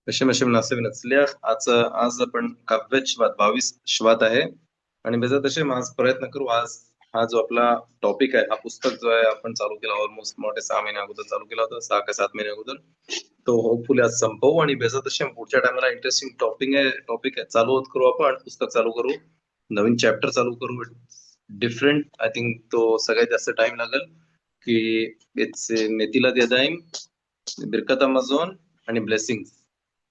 בשם השם נעשה ונצליח. आज आपण काव्य श्वात 22 श्वात आहे आणि बेजात השם आज प्रयत्न करू. आज हा जो आपला टॉपिक आहे, हा पुस्तक जो आहे आपण चालू केला ऑलमोस्ट मोठे 6 महिने अगोदर चालू केला होता, 6 का 7 महिने अगोदर. तो होपफुली आज संपवू आणि बेजात השם पुढच्या टायमाला इंटरेस्टिंग टॉपिक आहे चालू होत करू, आपण पुस्तक चालू करू, नवीन चॅप्टर चालू करू. डिफरंट आय थिंक तो सगळ्यात जास्त टाइम लागेल की इट्स मेथिला द्यादाईम, बिरकत अमाझॉन आणि ब्लेसिंग.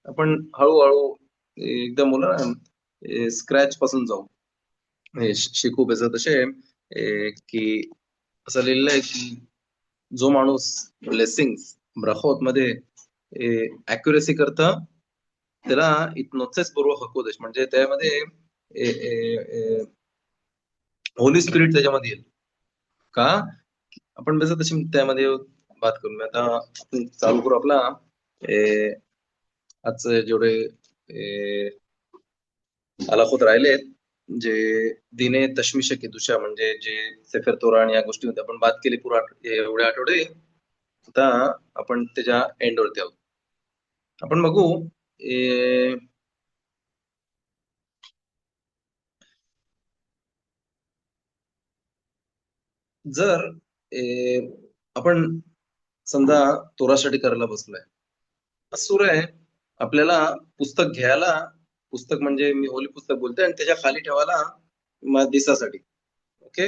आपण हळूहळू एकदम बोला ना स्क्रॅच पासून जाऊ, शिकू. बेस तसे की असं लिहिलेलं आहे की जो माणूस ब्लेसिंग ब्रखोत मध्ये अॅक्युरेसी करता त्याला इतनोचेच पूर्व हकोदेश, म्हणजे त्यामध्ये होली स्पिरिट त्याच्यामध्ये येईल का. आपण बेस तशी त्यामध्ये बात करू. आता आपण चालू करू आपला आजचे जेवढे आलाखोत राहिलेत, जे दिने तश्मिश दुसऱ्या म्हणजे जे सेफर तोरा आणि या गोष्टी होत्या आपण बात केली पुरा एवढ्या आठवडे. आता आपण त्याच्या एंडवरती आहोत. आपण बघू जर आपण समजा तोरासाठी करायला बसलोय, असुर आहे आपल्याला पुस्तक घ्यायला, पुस्तक म्हणजे मी होली पुस्तक बोलते, आणि त्याच्या खाली ठेवायला दिसासाठी. ओके.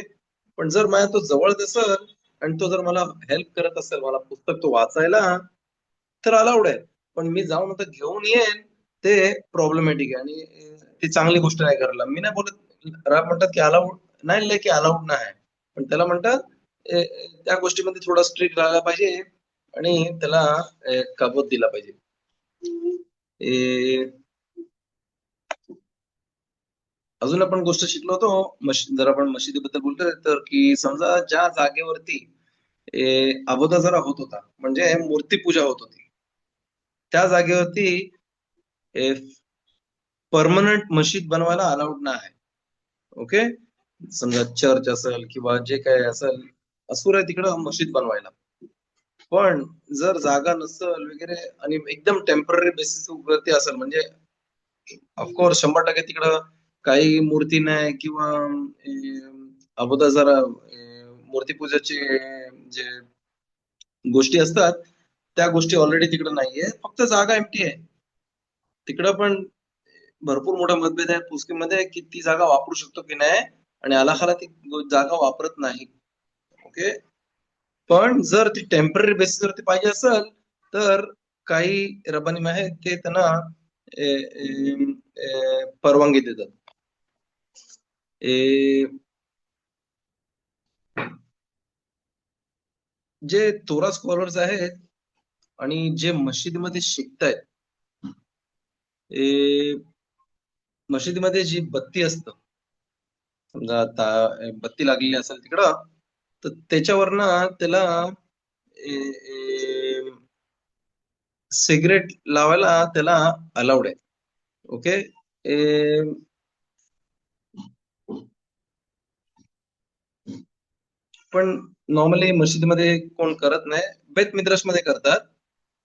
पण जर माझ्या तो जवळ असेल आणि तो जर मला हेल्प करत असेल, मला पुस्तक तो वाचायला, तर अलाउड आहे. पण मी जाऊन आता घेऊन येईन ते प्रॉब्लेमॅटिक आहे आणि ती चांगली गोष्ट नाही करायला. मी नाही बोलत, राग म्हणतात की अलाउड नाही, की अलाउड नाही, पण त्याला म्हणतात त्या गोष्टीमध्ये थोडा स्ट्रिक्ट राहायला पाहिजे आणि त्याला कबूत दिला पाहिजे. अजून आपण गोष्ट शिकलो होतो, जर आपण मशिदीबद्दल बोलतोय तर, की समजा ज्या जागेवरती अगोदर जरा होत होता, म्हणजे मूर्तीपूजा होत होती, त्या जागेवरती परमनंट मशीद बनवायला अलाउड नाही. ओके. समजा चर्च असेल किंवा जे काय असेल, असुर आहे तिकडं मशीद बनवायला. पण जर जागा नसेल वगैरे आणि एकदम टेम्पररी बेसिस वरती असेल, म्हणजे ऑफकोर्स 100% तिकडं काही मूर्ती नाही किंवा अगोदर जरा मूर्तीपूजाचे जे गोष्टी असतात त्या गोष्टी ऑलरेडी तिकडे नाहीये, फक्त जागा एम्प्टी आहे. तिकडं पण भरपूर मोठा मतभेद आहे पुस्किमध्ये की ती जागा वापरू शकतो की नाही, आणि आलाखाला ती जागा वापरत नाही. ओके. पण जर ती टेम्पररी बेसिस वरती पाहिजे असेल तर काही रबानी आहेत ते त्यांना परवानगी देतात. जे तोरा स्कॉलर्स आहेत आणि जे मशिदीमध्ये शिकतायत, मशिदीमध्ये जी बत्ती असतं, समजा आता बत्ती लागलेली असेल तिकडं, तर त्याच्यावरनं त्याला सिगरेट लावायला त्याला अलाउड आहे. ओके. पण नॉर्मली मशिदीमध्ये कोण करत नाही, बेत मिद्रास मध्ये करतात.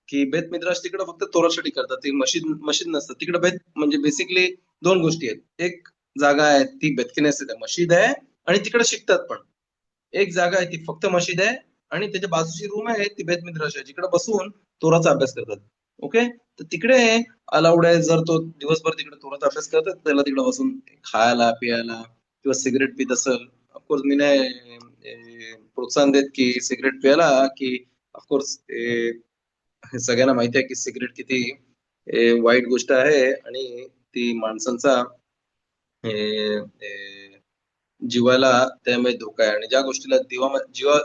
की बेत मिद्रास तिकडे फक्त तोरासाठी करतात, ती मशीद मशीद नसतं तिकडे. बेत म्हणजे बेसिकली दोन गोष्टी आहेत. एक जागा आहे ती बेतकिनेस मशीद आहे आणि तिकडे शिकतात. पण एक जागा आहे ती फक्त मशीद आहे आणि त्याच्या बाजूची रूम आहे ती बेत मिद्रास आहे, जिकडे बसून तोराचा अभ्यास करतात. ओके. तर तिकडे अलाउड आहे, जर तो दिवसभर तिकडे तोराचा अभ्यास करतात त्याला तिकडे बसून खायला पियाला किंवा सिगरेट पित असेल. ऑफकोर्स मी नाही प्रोत्साहन देत की सिगरेट प्यायला, की ऑफकोर्स सगळ्यांना माहिती आहे की सिगरेट किती वाईट गोष्ट आहे आणि ती माणसांचा जीवाला त्यामुळे धोका आहे. आणि ज्या गोष्टीला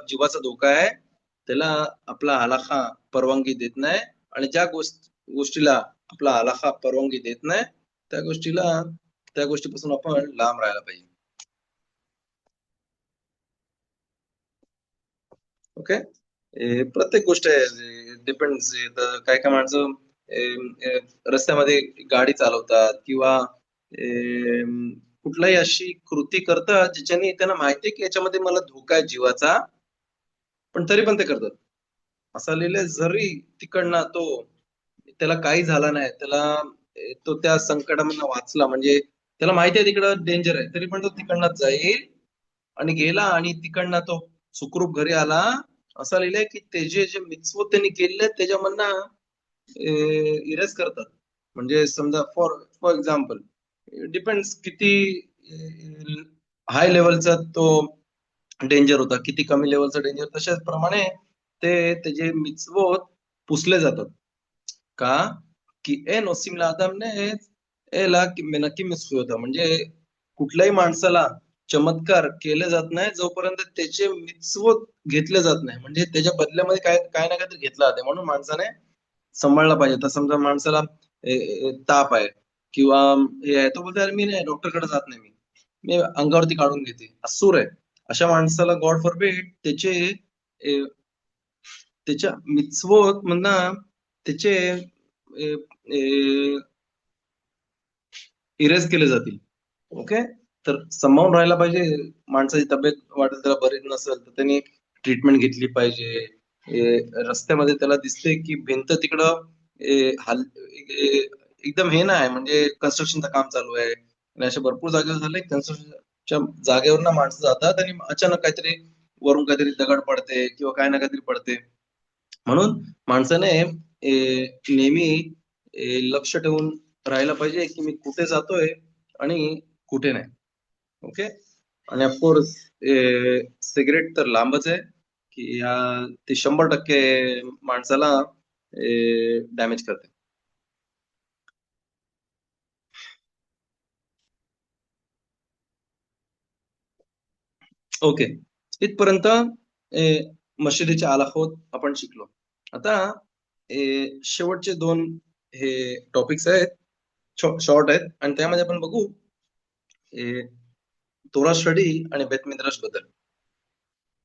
जीवाचा धोका आहे त्याला आपला आलाखा परवानगी देत नाही, आणि ज्या गोष्टीला आपला आलाखा परवानगी देत नाही त्या गोष्टीपासून आपण लांब राहायला पाहिजे. ओके. प्रत्येक गोष्ट आहे डिपेंड्स. काय काय माणसं रस्त्यामध्ये गाडी चालवतात किंवा कुठलाही अशी कृती करतात ज्याच्याने त्यांना माहितीये की याच्यामध्ये मला धोका आहे जीवाचा, पण तरी पण ते करतात. असं लिहिलंय, जरी तिकडनं तो त्याला काही झालं नाही, त्याला तो त्या संकटामधून वाचला, म्हणजे त्याला माहिती आहे तिकडं डेंजर आहे, तरी पण तो तिकडनं जाईल आणि गेला आणि तिकडनं तो सुखरूप घरी आला. असं लिहिलंय की त्याचे जे मिtzvot त्यांनी केले त्याच्यामधनं इरेज करतात. म्हणजे समजा फॉर फॉर एक्झाम्पल, डिपेंड्स किती हाय लेवलचा तो डेंजर होता, किती कमी लेवलचा डेंजर, तशाच प्रमाणे ते त्याचे मिtzvot पुसले जातात. का? की ए नोसिम लादम ने एला की मेनकी मिसफी होता, म्हणजे कुठल्याही माणसाला चमत्कार केले जात नाही जोपर्यंत त्याचे मिtzvot घेतले जात नाही, म्हणजे त्याच्या बदल्यामध्ये काय काय ना काहीतरी घेतलं जाते. म्हणून माणसाने सांभाळला पाहिजे. तर समजा माणसाला ताप आहे किंवा हे आहे, तो बोलतो, "अरे मी नाही डॉक्टरकडे जात नाही, मी अंगावरती काढून घेते." असूर आहे. अशा माणसाला गॉड फॉरबिड त्याच्या मिtzvot मधनं त्याचे इरेज केले जातील. ओके. तर सांभाळून राहायला पाहिजे. माणसाची तब्येत वाटेल त्याला बरी नसेल तर त्यांनी ट्रीटमेंट घेतली पाहिजे. रस्त्यामध्ये त्याला दिसते की भिंत तिकडं एकदम हे नाही, म्हणजे कन्स्ट्रक्शनचं काम चालू आहे आणि अशा भरपूर जागेवर झाले, कन्स्ट्रक्शनच्या जागेवर ना माणसं जातात आणि अचानक काहीतरी वरून काहीतरी दगड पडते किंवा काय ना काहीतरी पडते. म्हणून माणसाने नेहमी लक्ष ठेवून राहायला पाहिजे की मी कुठे जातोय आणि कुठे नाही. ओके. आणि ऑफकोर्स सिगरेट तर लांबच आहे, की ते 100% माणसाला डॅमेज करते. ओके. इथपर्यंत मशिदीचे आलाखोत आपण शिकलो. आता शेवटचे दोन हे टॉपिक्स आहेत, शॉर्ट आहेत, आणि त्यामध्ये आपण बघू तोरा स्टडी आणि बेत मिद्राश बद्दल.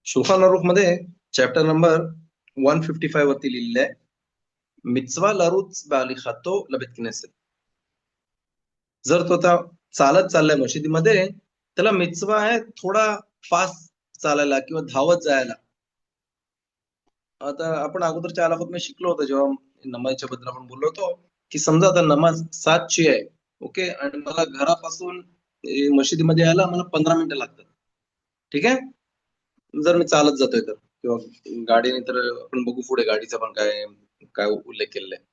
शुल्खान अरुख मध्ये चॅप्टर नंबर 155 वरती लिहिलेलं आहे, मिtzvah लरुच बालिखातो लबेत किनेसेत. जर तो आता चालत चाललाय मशिदीमध्ये, त्याला मिtzvah आहे थोडा फास्ट चालायला किंवा धावत जायला. आता आपण अगोदरच्या आलाखत मी शिकलो होतो, जेव्हा नमाजच्या बद्दल आपण बोललो होतो, की समजा आता नमाज 7ची आहे, ओके, आणि मला घरापासून मशिदीमध्ये यायला मला 15 मिनिटं लागतात. ठीक आहे, जर मी चालत जातोय तर, किंवा गाडीने तर आपण बघू पुढे गाडीचा पण काय काय उल्लेख केलेला आहे.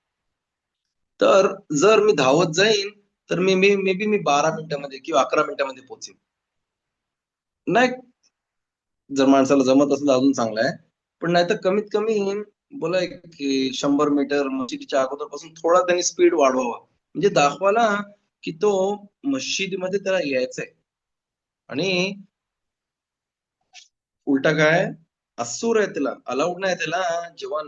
तर जर मी धावत जाईन तर मी मी मे बी मी 12 मिनिटामध्ये किंवा 11 मिनिटामध्ये पोहोचेन. नाही, जर माणसाला जमत असलं अजून चांगलं आहे, पण नाही तर कमीत कमी बोला की 100 मीटर मशिदीच्या अगोदर पासून थोडा त्यांनी स्पीड वाढवावा, म्हणजे दाखवायला की तो मशिदीमध्ये त्याला यायचंय. आणि उलटा काय, असूर आहे, त्याला अलाउड नाही, त्याला जेव्हा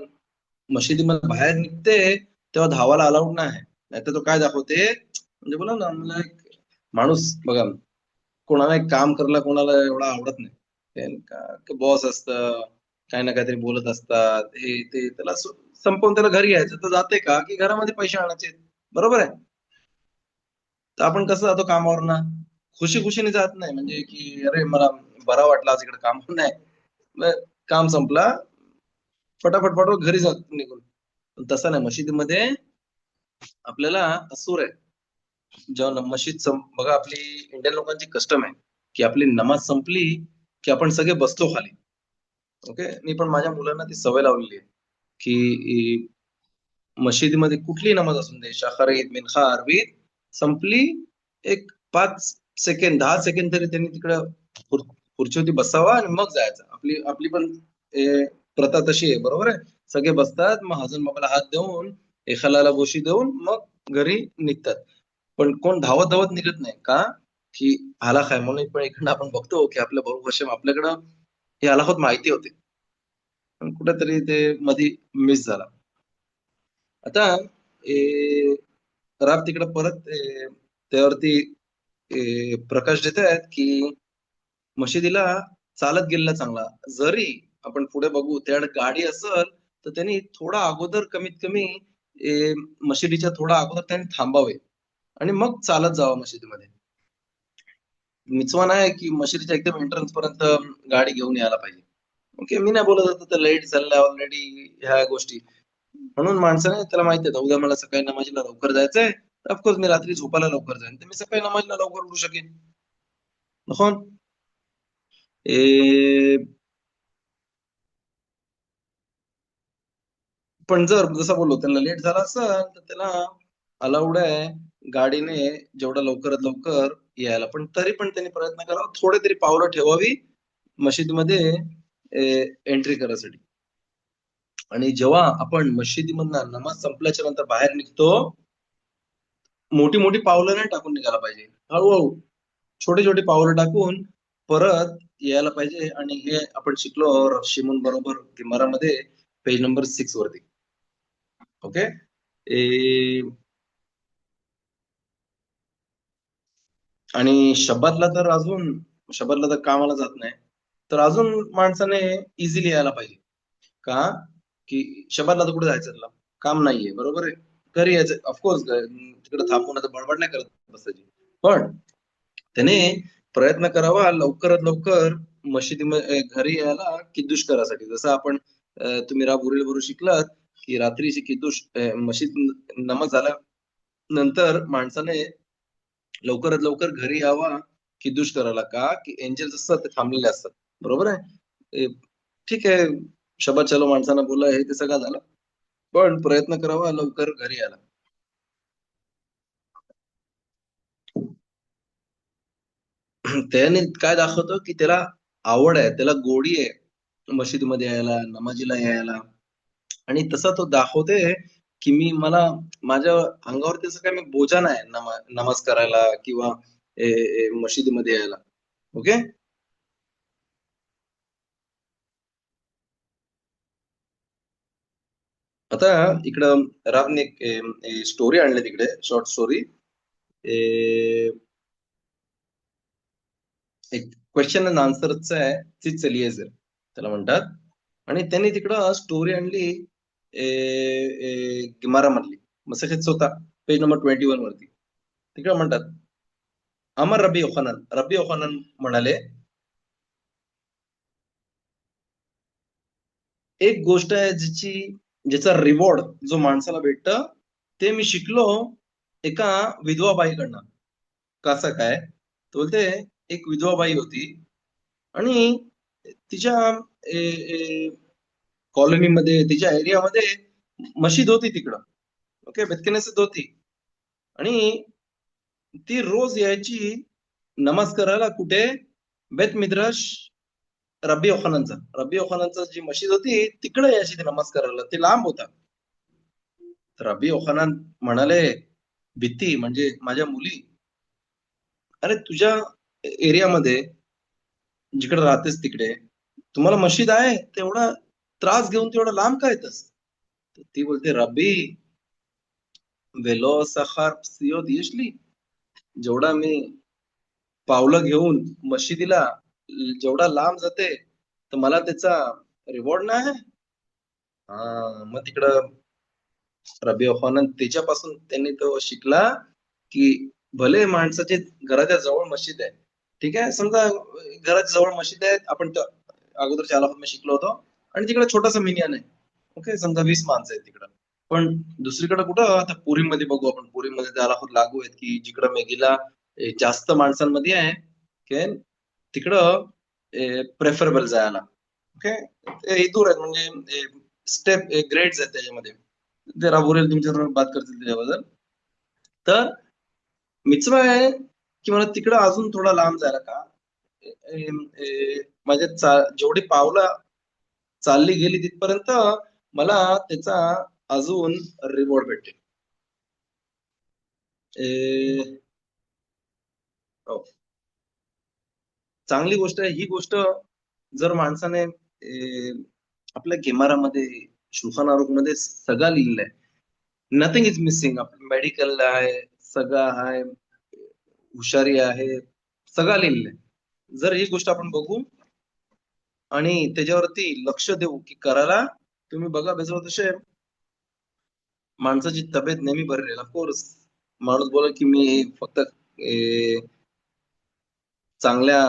मशिदीमध्ये बाहेर निघते तेव्हा धावाला अलाउड नाही. नाहीतर तो काय दाखवते, म्हणजे बोला ना, मला एक माणूस बघा, कोणाला एक काम करायला कोणाला एवढं आवडत नाही, बॉस असतं, काही ना काहीतरी बोलत असतात, हे ते, त्याला संपवून त्याला घरी यायचं, तर जाते का की घरामध्ये पैसे आणायचे, बरोबर आहे. तर आपण कसं जातो कामावर ना, खुशी खुशीने जात नाही, म्हणजे की अरे मला बरा वाटला आज इकडे काम नाही, काम संपला, फटाफट फटाफट घरी जात निघून. पण तसं नाही, मशिदीमध्ये आपल्याला असूर आहे. जेव्हा बघा, आपली इंडियन लोकांची कस्टम आहे की आपली नमाज संपली की आपण सगळे बसतो खाली. ओके. मी पण माझ्या मुलांना ती सवय लावलेली आहे की मशिदीमध्ये कुठली नमाज असून दे, शाखर ईद, मिनखा, अरबीद संपली, एक 5 सेकंड 10 सेकंड तरी त्यांनी तिकडं खुर्चीवरती बसावा आणि मग जायचं. आपली आपली पण प्रथा तशी आहे, बरोबर आहे. सगळे बसतात, मग हजन बाबाला हात देऊन, एखाद्याला गोशी देऊन मग घरी निघतात. पण कोण धावत धावत निघत नाही, का की हलाख आहे म्हणून. पण इकडनं आपण बघतो की आपल्या बरोबर वर्ष आपल्याकडं हे हलाखत माहिती होते, पण कुठेतरी ते मधी मिस झाला. आता राब तिकडं परत त्यावरती प्रकाश देत आहेत की मशिदीला चालत गेलेला चांगला. जरी आपण पुढे बघू त्याकडे गाडी असेल तर त्यांनी थोडा अगोदर, कमीत कमी मशिदीच्या थोडा अगोदर त्यांनी थांबावे आणि मग चालत जावं मशिदीमध्ये. मिचवा नाही की मशिदीच्या एकदम एंट्रन्स पर्यंत गाडी घेऊन यायला पाहिजे. ओके, मी नाही बोलत होतो तर लाईट चालल्या ऑलरेडी ह्या गोष्टी, म्हणून माणसाने त्याला माहिती आहे उद्या मला सकाळी नमाजीला लवकर जायचंय, ऑफकोर्स मी रात्री झोपायला लवकर जाईन, तर मी सकाळी नमाजीला लवकर उठू शकेन. נכון? ए, पण जर जसं बोललो त्याला लेट झाला असेल तर त्याला अलाउड आहे गाडीने जेवढं लवकरात लवकर यायला, पण तरी पण त्यांनी प्रयत्न करावा थोडे तरी पावलं ठेवावी मशीदमध्ये एंट्री करायसाठी. आणि जेव्हा आपण मशिदीमधनं नमाज संपल्याच्या नंतर बाहेर निघतो, मोठी मोठी पावलं नाही टाकून निघायला पाहिजे, हळूहळू छोटे छोटे पावलं टाकून परत यायला पाहिजे. आणि हे आपण शिकलो शिमून बरोबर किमारामध्ये पेज नंबर 6 वरती. ओके. आणि शब्बातला तर अजून शब्बातला तर कामाला जात नाही, तर अजून माणसाने इझिली यायला पाहिजे. का की शब्बातला तर कुठे जायचं त्याला, काम नाहीये, बरोबर आहे, घरी यायचं ऑफकोर्स. तिकडे थांबून आता बडबड नाही करत बसायची, पण त्याने प्रयत्न करावा लवकरात लवकर मशिदीमध्ये घरी यायला किद्दूश करायसाठी. जसं आपण तुम्ही राबुरील बरोबर शिकलात की रात्रीची किद्दूश मशीद नमाज झाल्यानंतर माणसाने लवकरात लवकर घरी यावा किद्दूश करायला. का की एंजल्स असतात ते थांबलेले असतात, बरोबर आहे. ठीक आहे, शब्बात चलो माणसानं बोललं हे ते सगळं झालं, पण प्रयत्न करावा लवकर घरी यायला. त्याने काय दाखवतो की त्याला आवड आहे, त्याला गोडी आहे मशिदीमध्ये यायला, नमाजीला यायला. आणि तसा तो दाखवते की मला माझ्या अंगावरती असं काय मी बोजा नाही नमाज करायला किंवा मशिदीमध्ये यायला. ओके. आता इकडं राबने एक स्टोरी आणली तिकडे, शॉर्ट स्टोरी. एक क्वेश्चन अँड आन्सरच आहे, तीच एलिएझर त्याला म्हणतात. आणि त्यांनी तिकडं स्टोरी आणली गिमारा मधली, मसखत होता पेज नंबर 21 वरती. तिकडे म्हणतात, अमर रब्बी ओखानन म्हणाले, एक गोष्ट आहे ज्याचा रिवॉर्ड जो माणसाला भेटत, ते मी शिकलो एका विधवा बाईकडनं. कसं काय? तो बोलते, एक विधवा बाई होती आणि तिच्या कॉलनीमध्ये, तिच्या एरियामध्ये मशीद होती तिकडं. ओके, बेतकनेसत होती. आणि ती रोज यायची नमाज करायला कुठे? बेत मिद्राश रब्बी ओखानांचा जी मशीद होती तिकडे यायची ती नमाज करायला, ते लांब होता. तर रब्बी ओखानान म्हणाले, भीती म्हणजे माझ्या मुली, अरे तुझ्या एरियामध्ये जिकडे राहतेस तिकडे तुम्हाला मशीद आहे, तेवढा त्रास घेऊन तेवढा लांब का येतस? तर ती बोलते, रब्बी वेलो सखार सियोत येशली, जेवढा मी पावलं घेऊन मशिदीला जेवढा लांब जाते, तर मला त्याचा रिवॉर्ड नाही आहे. मग तिकडं रबी अफानन त्याच्यापासून त्यांनी तो शिकला की भले माणसाचे घराच्या जवळ मशीद आहे, ठीक आहे, समजा घराच्या जवळ मशीद आहे, आपण अगोदरच्या आलाफत शिकलो होतो, आणि तिकडे छोटासा मिनियन आहे. ओके, समजा 20 माणसं आहेत तिकडं. पण दुसरीकडे कुठं, आता पुरीमध्ये बघू आपण, पुरीमध्ये ते आलाफत लागू आहेत की जिकडं मेगीला जास्त माणसांमध्ये आहे, ओके, तिकडं प्रेफरेबल जायला. ओके, ते दूर आहेत म्हणजे स्टेप ग्रेड्स आहेत त्याच्यामध्ये. ते राबुरेल तुमच्याबरोबर बात करतील त्याच्याबद्दल. तर मित्र आहे की मला तिकडं अजून थोडा लांब जायला का, माझ्या जेवढी पावलं चालली गेली तिथपर्यंत मला त्याचा अजून रिवॉर्ड भेटेल. हो, चांगली गोष्ट आहे ही गोष्ट. जर माणसाने आपल्या गेमारामध्ये, शुल्खान आरोग मध्ये सगळं लिहिलंय, नथिंग इज मिसिंग. मेडिकल आहे, सगळं आहे, हुशारी आहे, सगळं लिहिलंय. जर ही गोष्ट आपण बघू आणि त्याच्यावरती लक्ष देऊ की करायला, तुम्ही बघा बेसवर तसे माणसाची तब्येत नेहमी बरी राहील. ऑफकोर्स माणूस बोला की मी फक्त चांगल्या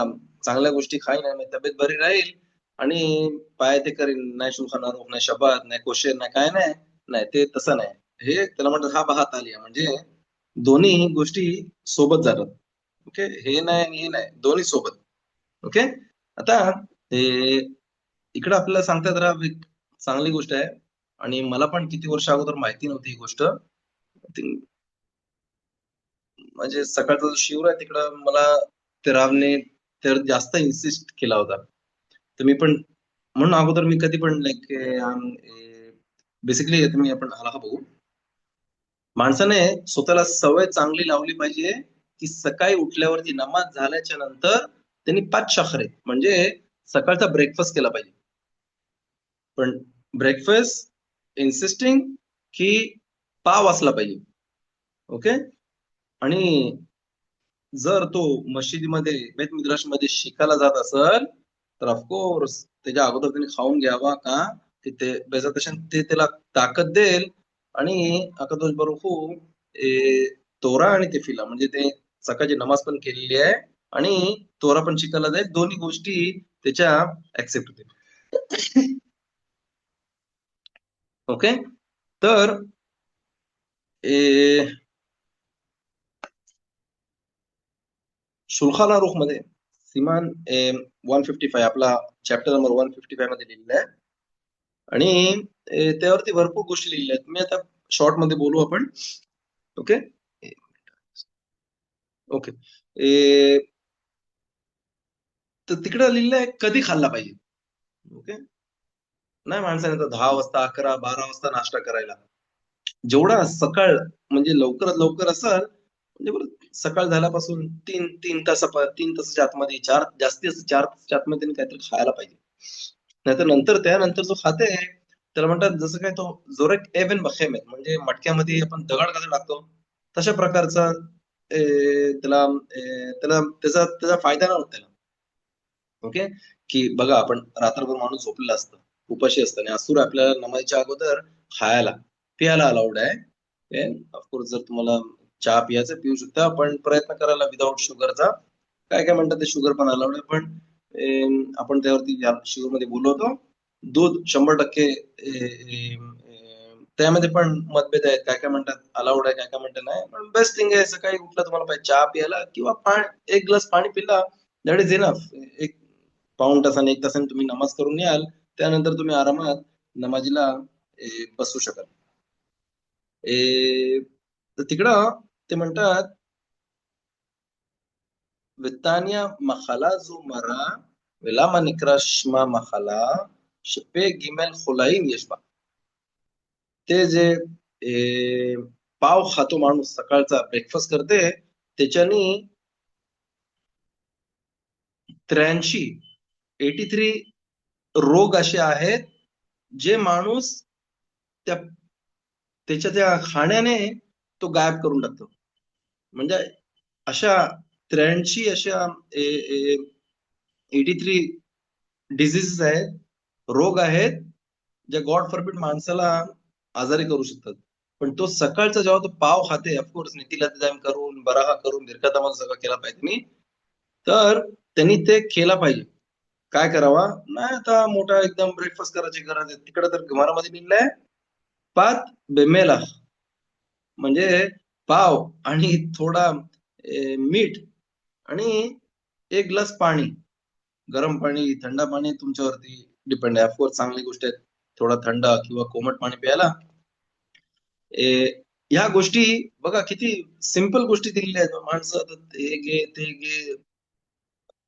चांगल्या गोष्टी खाईन आणि तब्येत बरी राहील आणि पाय ते करीन, नाही शुल्खान आरोग, नाही शबात, नाही कोशेर, नाही काय नाही, नाही ते तसं नाही. हे त्याला म्हणतात हा बहा तालिया, म्हणजे दोन्ही गोष्टी सोबत जातात. ओके, हे नाही आणि हे नाही, दोन्ही सोबत. ओके. आता हे इकडे आपल्याला सांगतात राहा, एक चांगली गोष्ट आहे. आणि मला पण किती वर्ष अगोदर माहिती नव्हती ही गोष्ट. म्हणजे सकाळचा जो शिवर आहे तिकडं मला ते रावने तर जास्त इन्सिस्ट केला होता. तर मी पण म्हणून अगोदर मी कधी पण लाईक बेसिकली तुम्ही आपण हा बघू. माणसाने स्वतःला सवय चांगली लावली पाहिजे की सकाळी उठल्यावरती नमाज झाल्याच्या नंतर त्यांनी 5 शाखरे म्हणजे सकाळचा ब्रेकफास्ट केला पाहिजे. पण ब्रेकफास्ट इन्सिस्टिंग की पाव असला पाहिजे. ओके. आणि जर तो मशिदीमध्ये बेत मिद्राशमध्ये शिकायला जात असेल तर ऑफकोर्स त्याच्या अगोदर त्यांनी खाऊन घ्यावा का ते बेजातशन ते त्याला ताकद देईल. आणि अकादोश बरोखू तोरा आणि ते फिला म्हणजे ते सकाळची नमाज पण केलेली आहे आणि तोरा पण शिकायला जाईल, दोन्ही गोष्टी त्याच्या ऍक्सेप्ट होतील. ओके. तर शुल्खान आरुख मध्ये सिमान 155 आपला चॅप्टर नंबर 155 मध्ये लिहिलेला आहे. आणि त्यावरती भरपूर गोष्टी लिहिल्या आहेत. मी आता शॉर्ट मध्ये बोलू आपण. ओके. ओके. तर तिकडं लिहिलं आहे कधी खाल्ला पाहिजे. ओके. नाही माणसाने तर 10 वाजता 11 12 वाजता नाश्ता करायला. जेवढा सकाळ म्हणजे लवकरात लवकर असाल म्हणजे बरं सकाळ झाल्यापासून 3 तासाच्या आतमध्ये 4 जास्तीत जास्त 4 तासाच्या आतमध्ये त्यांनी काहीतरी खायला पाहिजे. नाहीतर नंतर त्यानंतर जो खाते त्याला म्हणतात जसं काय तो जोरेक एव्हन बखेम आहे म्हणजे मटक्यामध्ये आपण दगड कसं टाकतो तशा प्रकारचा त्याला त्याचा त्याचा फायदा नाही होत त्याला. ओके. की बघा आपण रात्रभर माणूस झोपलेला असतं, उपाशी असतं आणि असुर आपल्याला नमाजच्या अगोदर खायला पियाला अलाउड आहे. ऑफकोर्स जर तुम्हाला चहा पियाचं पिऊ शकता, पण प्रयत्न करायला विदाऊट शुगरचा. काय काय म्हणतात ते शुगर पण अलाउड आहे, पण आपण त्यावरती शुगर मध्ये बोललो होतो. दूध 100% त्यामध्ये पण मतभेद आहेत. काय काय म्हणतात अलाउड आहे, काय काय म्हणतात नाही. पण बेस्ट थिंग आहे सकाळी उठलं तुम्हाला पाहिजे चहा पियाला किंवा एक ग्लास पाणी पिला दॅट इज इनफ. एक पाऊण तासाने 1 तासाने तुम्ही नमाज करून याल, त्यानंतर तुम्ही आरामात नमाजीला बसू शकाल. तर तिकडं ते म्हणतात वित्तानिया मखाला जो मरा वेलामा निकरा शमा मखाला शपे गिमेल खुलाईन यशबा. ते जे पाव खातो माणूस सकाळचा ब्रेकफास्ट करते त्याच्यानी 83 रोग असे आहेत जे माणूस त्या त्याच्या त्या खाण्याने तो गायब करून टाकतो. म्हणजे अशा 83 अशा 83 डिझीजेस आहेत, रोग आहेत जे गॉड फॉरबिड माणसाला आजारी करू शकतात. पण तो सकाळचा जेव्हा तो पाव खाते ऑफकोर्स नीतीला जाईन करून बराहा करून बिरकातामा सगळं केला पाहिजे मी. तर त्यांनी ते केला पाहिजे. काय करावा नाही आता मोठा एकदम ब्रेकफास्ट करायची गरज आहे. तिकडे तर घरामध्ये लिहिलंय पात बेमेला म्हणजे पाव आणि थोडा मीठ आणि 1 ग्लास पाणी, गरम पाणी थंड पाणी तुमच्यावरती डिपेंड आहे. ऑफकोर्स चांगली गोष्ट आहे थोडा थंड किंवा कोमट पाणी प्यायला. ह्या गोष्टी बघा किती सिंपल गोष्टी दिलेल्या आहेत. माणसं आता हे घे ते घे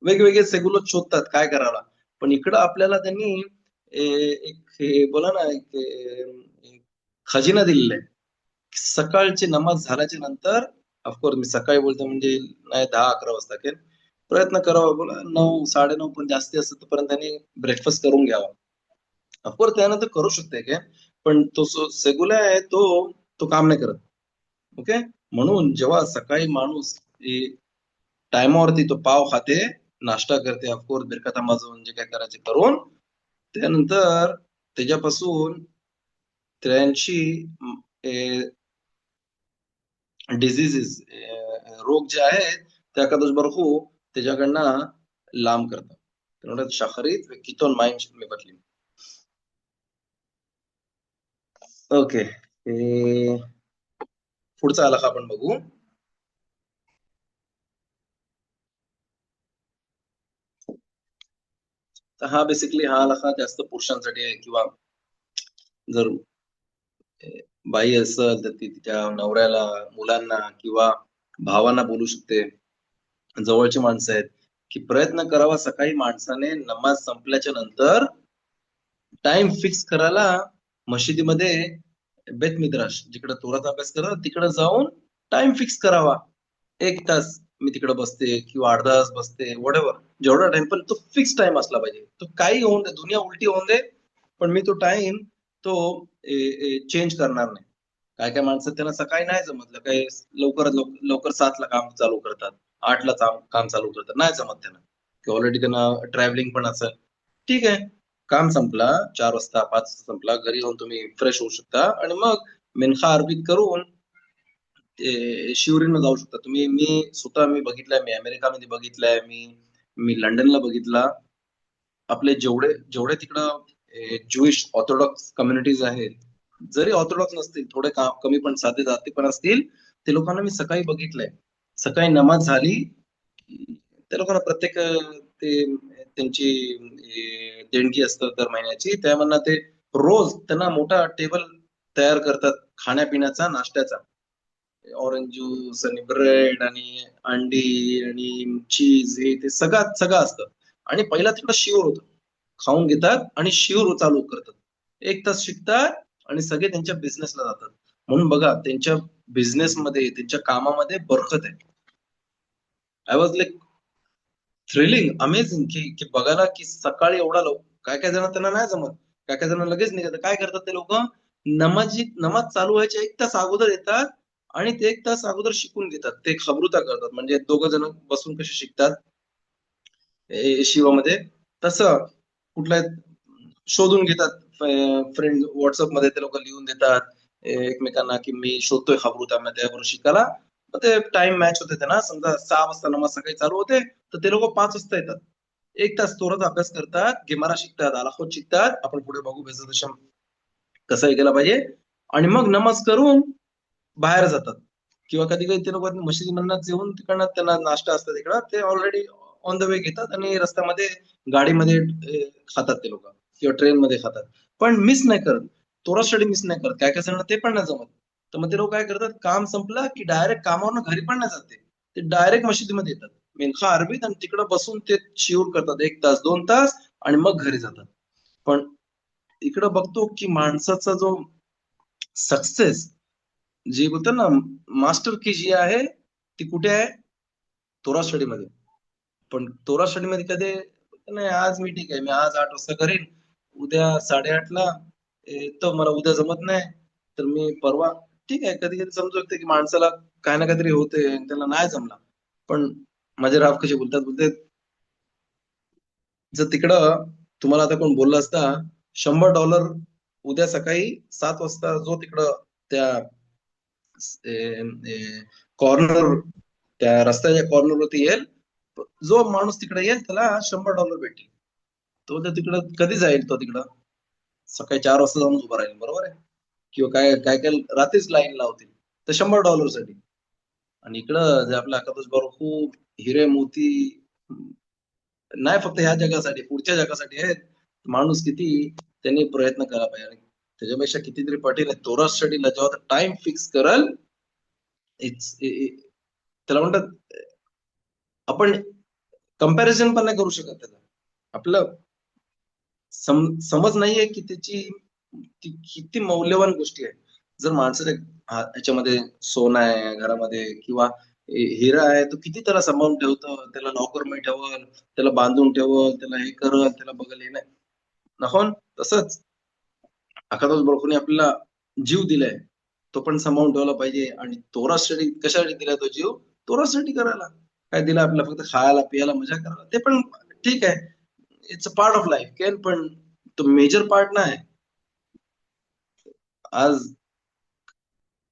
वेगवेगळे सेगुलर शोधतात काय करायला. पण इकडं आपल्याला त्यांनी एक हे बोला ना एक खजिना दिलेला आहे. सकाळची नमाज झाल्याच्या नंतर ऑफकोर्स मी सकाळी बोलतो म्हणजे नाही 10-11 वाजता केल प्रयत्न करावा बोला 9 9:30 पण जास्ती असतं तोपर्यंत त्यांनी ब्रेकफास्ट करून घ्यावा. ऑफकोर्स त्यानंतर करू शकते काय, पण तो सेगुला आहे तो तो काम नाही करत. ओके. म्हणून जेव्हा सकाळी माणूस टायमावरती तो पाव खाते नाश्ता करते ऑफकोर्स बिरकाता माजून जे काय करायचे करून त्यानंतर त्याच्यापासून 83 डिझिजेस रोग जे आहेत त्या कादोश बरखू त्याच्याकडनं लांब करतात. शाखरीत कितोन माइंड मी बदली. ओके. पुढचा आला का आपण बघू. तर हा बेसिकली हा आला जास्त पुरुषांसाठी आहे, किंवा जर बाई असेल तर ती तिच्या नवऱ्याला, मुलांना किंवा भावांना बोलू शकते. जवळची माणसं आहेत, की प्रयत्न करावा सकाळी माणसाने नमाज संपल्याच्या नंतर टाइम फिक्स करायला मशिदीमध्ये, बेत मिद्राश जिकडे तोराचा अभ्यास करतात तिकडे जाऊन टाइम फिक्स करावा. 1 तास मी तिकडे बसते किंवा अर्धा तास बसते, वडेवर जेवढा टाइम, पण तो फिक्स टाइम असला पाहिजे. तो काही होऊन दे, दुनिया उलटी होऊन दे, पण मी तो टाइम तो चेंज करणार नाही. काय काय माणसं त्यांना सकाळी नाही जमत, काही लवकरात लवकर 7ला काम चालू करतात, 8ला काम चालू करतात, नाही जमत त्यांना, की ऑलरेडी त्यांना ट्रॅव्हलिंग पण असं. ठीक आहे, काम संपला 4 वाजता, 5 वाजता संपला, घरी येऊन तुम्ही फ्रेश होऊ शकता आणि मग मेनखा अर्पित करून ते शिवरीनं जाऊ शकता तुम्ही. मी स्वतः बघितलंय, मी अमेरिकामध्ये बघितलंय, मी लंडनला बघितला. आपले जेवढे जेवढे तिकडं ज्युइश ऑर्थोडॉक्स कम्युनिटीज आहेत, जरी ऑर्थोडॉक्स नसतील, थोडे कमी पण साधे जाती पण असतील, ते लोकांना मी सकाळी बघितलंय. सकाळी नमाज झाली त्या लोकांना प्रत्येक ते त्यांची देणगी असतं दर महिन्याची, त्यामधनं ते रोज त्यांना मोठा टेबल तयार करतात खाण्यापिण्याचा, नाश्त्याचा. ऑरेंज ज्यूस आणि ब्रेड आणि अंडी आणि चीज, हे ते सगळं सगळं असतं. आणि पहिला तिकडं शिवर होतं, खाऊन घेतात आणि शिवर चालू करतात. 1 तास शिकतात आणि सगळे त्यांच्या बिझनेसला जातात. म्हणून बघा, त्यांच्या बिझनेसमध्ये, त्यांच्या कामामध्ये बरकत आहे. I was like thrilling, amazing, की बघायला, की सकाळी एवढा काय काय जण त्यांना नाही जमत, काय काय जण लगेच निघतात. काय करतात ते लोक, नमाज चालू व्हायच्या 1 तास अगोदर येतात आणि ते 1 तास अगोदर शिकून घेतात. ते खबरुता करतात, म्हणजे 2 जण बसून कसे शिकतात शिवामध्ये, तसं कुठल्या शोधून घेतात. फ्रेंड व्हॉट्सअप मध्ये ते लोक लिहून देतात एकमेकांना, की मी शोधतोय खबरुता मध्ये त्याबरोबर शिकायला. मग ते टाइम मॅच होते त्यांना. समजा 6 वाजता नमाज सकाळी चालू होते, तर ते लोक 5 वाजता येतात. 1 तास तोराचा अभ्यास करतात, गेमारा शिकतात, आलाखोत शिकतात. आपण पुढे बघू बेजदशम कसं हे केलं पाहिजे. आणि मग नमाज करून बाहेर जातात, किंवा कधी कधी ते लोक मशिदीमधनं जेवून तिकडनं त्यांना नाश्ता असतात तिकडं, ते ऑलरेडी ऑन द वे घेतात आणि रस्त्यामध्ये गाडीमध्ये खातात ते लोक, किंवा ट्रेन मध्ये खातात. पण मिस नाही करत, तोरा स्टडी मिस नाही करत. काय काय जणांना ते पण नाही जमत, तर मग ते लोक काय करतात, काम संपलं की डायरेक्ट कामावरनं घरी पण नाही जाते, ते डायरेक्ट मशिदीमध्ये येतात, मेनखा अरबीत, आणि तिकडं बसून ते शिवर करतात 1 तास 2 तास, आणि मग घरी जातात. पण इकडं बघतो की माणसाचा जो सक्सेस, जी बोलतो ना मास्टर की जी आहे, ती कुठे आहे, तोरा स्टडी मध्ये. पण तोरा स्टडी मध्ये कधी नाही, आज मी ठीक आहे, मी आज 8 वाजता करीन, उद्या 8:30ला, तर मला उद्या जमत नाही, तर मी परवा. ठीक आहे, कधी कधी समजू शकते की माणसाला काही ना काहीतरी होते आणि त्याला नाही जमला. पण माझे राव कसे बोलतात, बोलते जर तिकडं तुम्हाला आता कोण बोलला असता, $100 उद्या सकाळी 7 वाजता जो तिकडं त्या कॉर्नर, त्या रस्त्याच्या कॉर्नर वरती येईल, जो माणूस तिकडे येईल त्याला $100 भेटेल. तो तर तिकडं कधी जाईल, तो तिकडं सकाळी 4 वाजता जाऊन उभा राहील, बरोबर आहे, किंवा काय काय काय रात्रीच लाईन लावतील तर $100 साठी. आणि इकडं जे आपल्या अकादश बरोबर खूप हिरे मोती नाही फक्त ह्या जगासाठी, पुढच्या जगासाठी आहेत. माणूस किती त्यांनी प्रयत्न करायला पाहिजे, आणि त्याच्यापेक्षा कितीतरी पटीने तोरा स्टडीला जेव्हा टाइम फिक्स करल, त्याला म्हणतात, आपण कंपॅरिझन पण नाही करू शकत त्याला. आपलं समज नाहीये की त्याची किती मौल्यवान गोष्टी आहेत. जर माणसाच्या ह्याच्यामध्ये सोनं आहे घरामध्ये, किंवा हिरा आहे, तो किती त्याला सांभाळून ठेवतो, त्याला लॉकरमध्ये ठेवल, त्याला बांधून ठेवल, त्याला हे करल, त्याला बघल, हे नाही נכון. तसंच एखाद्याच बळकुणी आपल्याला जीव दिलाय, तो पण सांभाळून ठेवला पाहिजे. आणि तोरासाठी कशासाठी दिलाय तो जीव, तोरासाठी करायला. काय दिला आपल्याला, फक्त खायला पियाला मजा करायला, ते पण ठीक आहे, it's a part of life can, पण तो मेजर पार्ट नाही. आज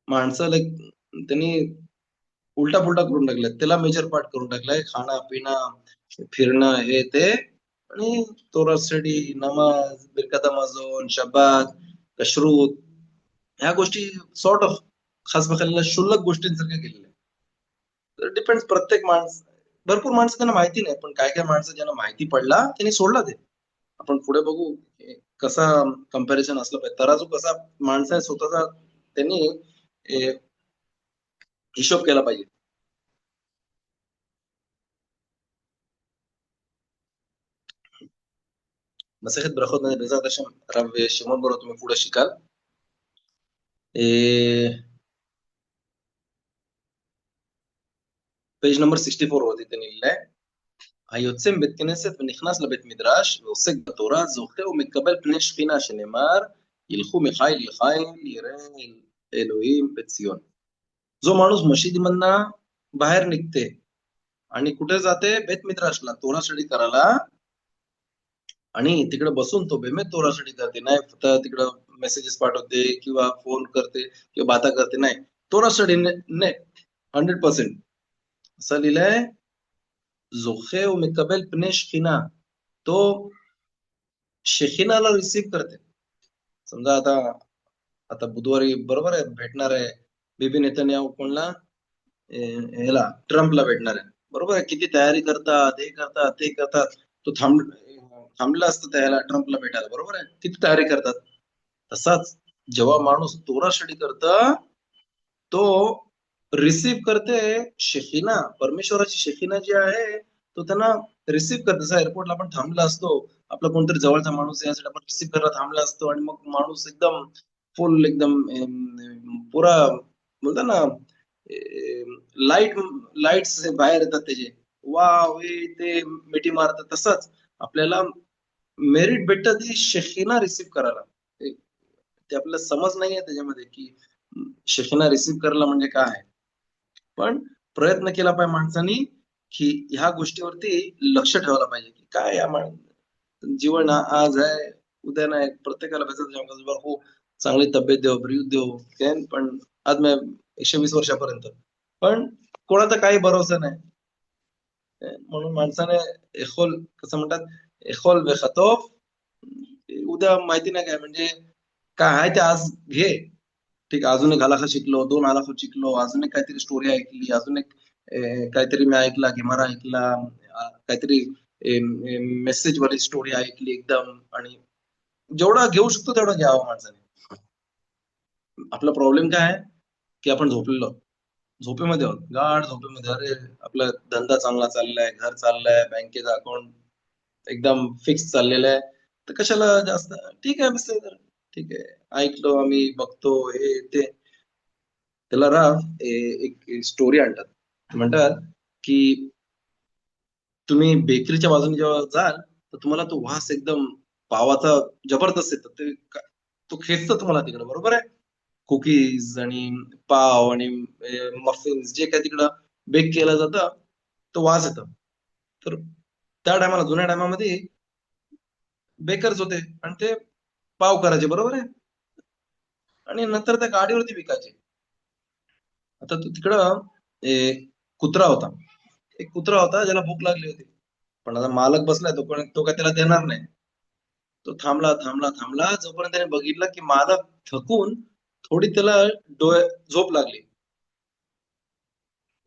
माणसं लाईक त्यांनी उलटा पुलटा करून टाकलाय, त्याला मेजर पार्ट करून टाकलाय, खाणं पिणं फिरणं हे ते. आणि तोरासाठी नमाज, बिरकाता माजून, शब्बात, कशरूत, ह्या गोष्टी सॉर्ट ऑफ खास बघायला क्षुल्लक गोष्टींसारख्या केलेल्या आहेत. तर डिपेंड्स प्रत्येक भरपूर माणसं त्यांना माहिती नाही, पण काय काय माणसं ज्यांना माहिती पडला त्यांनी सोडला ते. आपण पुढे बघू कसा कंपॅरिझन असलं पाहिजे, तराजू कसा माणसा स्वतःचा त्यांनी हिशोब केला पाहिजे. Masechet Brachot Bezrat Hashem, Rav Shimon Bar तुम्ही पुढे शिकाल. पेज नंबर 64 वरती त्यांनी लिहिलंय, היוצא מבית כנסת ונכנס לבית מדרש ועוסק בתורה זוכה ומקבל פני שכינה שנאמר ילכו מחיל לחיל יראה אלוהים בציון. जो माणूस मशिदीमधनं बाहेर निघते आणि कुठे जाते, बेत मिद्रासला तोरा स्टडी करायला, आणि तिकडे बसून तो बेमेत तोरा स्टडी करते, नाही फक्त तिकडं मेसेजेस पाठवते किंवा फोन करते किंवा बाता करते, नाही तोरा स्टडी नाही 100%. असं लिहिलंय, जोखे व मिकबल पने शखिना, तो शेखिनाला रिसीव्ह करते. समजा आता आता बुधवारी बरोबर आहे भेटणार आहे बिबी नेतन्याहू कोणला, ह्याला ट्रम्पला भेटणार आहे, बरोबर आहे. किती तयारी करतात, हे करतात ते करतात. तो थांबला असतं त्याला ट्रम्पला भेटायला, बरोबर आहे, किती तयारी करतात. तसाच जेव्हा माणूस तोरा स्टडी करत, तो रिसीव्ह करते शेखिना, परमेश्वराची शेखिना जी आहे तो त्यांना रिसीव्ह करते. जसा एअरपोर्टला आपण थांबला असतो, आपला कोणतरी जवळचा माणूस यासाठी आपण रिसीव्ह करायला थांबला असतो, आणि मग माणूस एकदम फुल एकदम पुरा बोलतात ना लाईट्स बाहेर येतात त्याचे, वा वे ते मिठी मारतात. तसंच आपल्याला मेरिट भेटतं ती शेखिना रिसीव्ह करायला. ते आपल्याला समज नाहीये त्याच्यामध्ये की शेखिना रिसीव्ह करायला म्हणजे काय आहे. पण प्रयत्न केला पाहिजे माणसांनी की ह्या गोष्टीवरती लक्ष ठेवायला पाहिजे की काय जीवन आज आहे उद्या नाही. प्रत्येकाला हो चांगली तब्येत देव, ब्रीद देव, पण आज मी 120 वर्षापर्यंत, पण कोणाचा काही भरोसा नाही. म्हणून माणसाने एखोल कसं म्हणतात, एखोल वेखतोफ, उद्या माहिती नाही काय म्हणजे काय आहे ते आज घे. ठीक आहे, अजून एक हलाखा शिकलो, 2 हलाखा शिकलो, अजून एक काहीतरी स्टोरी ऐकली, अजून एक काहीतरी मी ऐकला, गेमारा ऐकला, काहीतरी मेसेज वाली स्टोरी ऐकली एकदम, आणि जेवढा घेऊ शकतो तेवढा घ्यावा माणसाने. आपला प्रॉब्लेम काय आहे की आपण झोपलेलो, झोपेमध्ये आहोत, गाढ झोपेमध्ये. अरे आपला धंदा चांगला चाललाय, घर चाललंय, बँकेचं अकाउंट एकदम फिक्स चाललेलं आहे, तर कशाला जास्त, ठीक आहे मिस्टर, ठीक आहे ऐकलो आम्ही, बघतो हे ते. त्याला राव एक स्टोरी आणतात, म्हणतात की तुम्ही बेकरीच्या बाजूने जेव्हा जाल तर तुम्हाला तो वास एकदम पावाचा जबरदस्त येतो, तो खेचतो तुम्हाला तिकडे, बरोबर आहे. कुकीज आणि पाव आणि मफिन्स जे काय तिकडं बेक केलं जातं, तो वास येतो. तर त्या टायमाला, जुन्या टायमामध्ये बेकर्स होते आणि ते पाव करायचे, बरोबर आहे, आणि नंतर त्या गाडीवरती विकायचे. आता तो तिकडं कुत्रा होता, एक कुत्रा होता ज्याला भूक लागली होती, पण आता मालक बसलाय, तो काय त्याला देणार नाही. तो थांबला थांबला थांबला जोपर्यंत त्याने बघितलं की मालक थकून थोडी त्याला झोप लागली.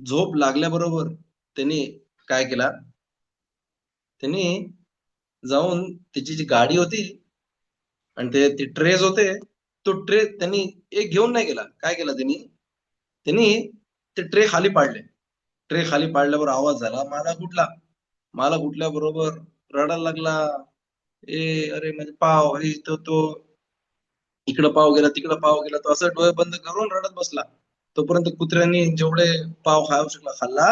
झोप लागल्याबरोबर त्यांनी काय केला, त्यांनी जाऊन त्याची जी गाडी होती आणि ते ट्रेज होते, तो ट्रे त्यांनी एक घेऊन नाही गेला. काय केला त्यांनी, त्यांनी ते ट्रे खाली पाडले. ट्रे खाली पाडल्यावर आवाज झाला, मालक उठल्याबरोबर रडायला लागला. अरे म्हणजे पाव, हे तो इकडं पाव गेला, तिकडं पाव गेला, तो असं डोळे बंद करून रडत बसला. तोपर्यंत कुत्र्यांनी जेवढे पाव खाऊ शकला खाल्ला,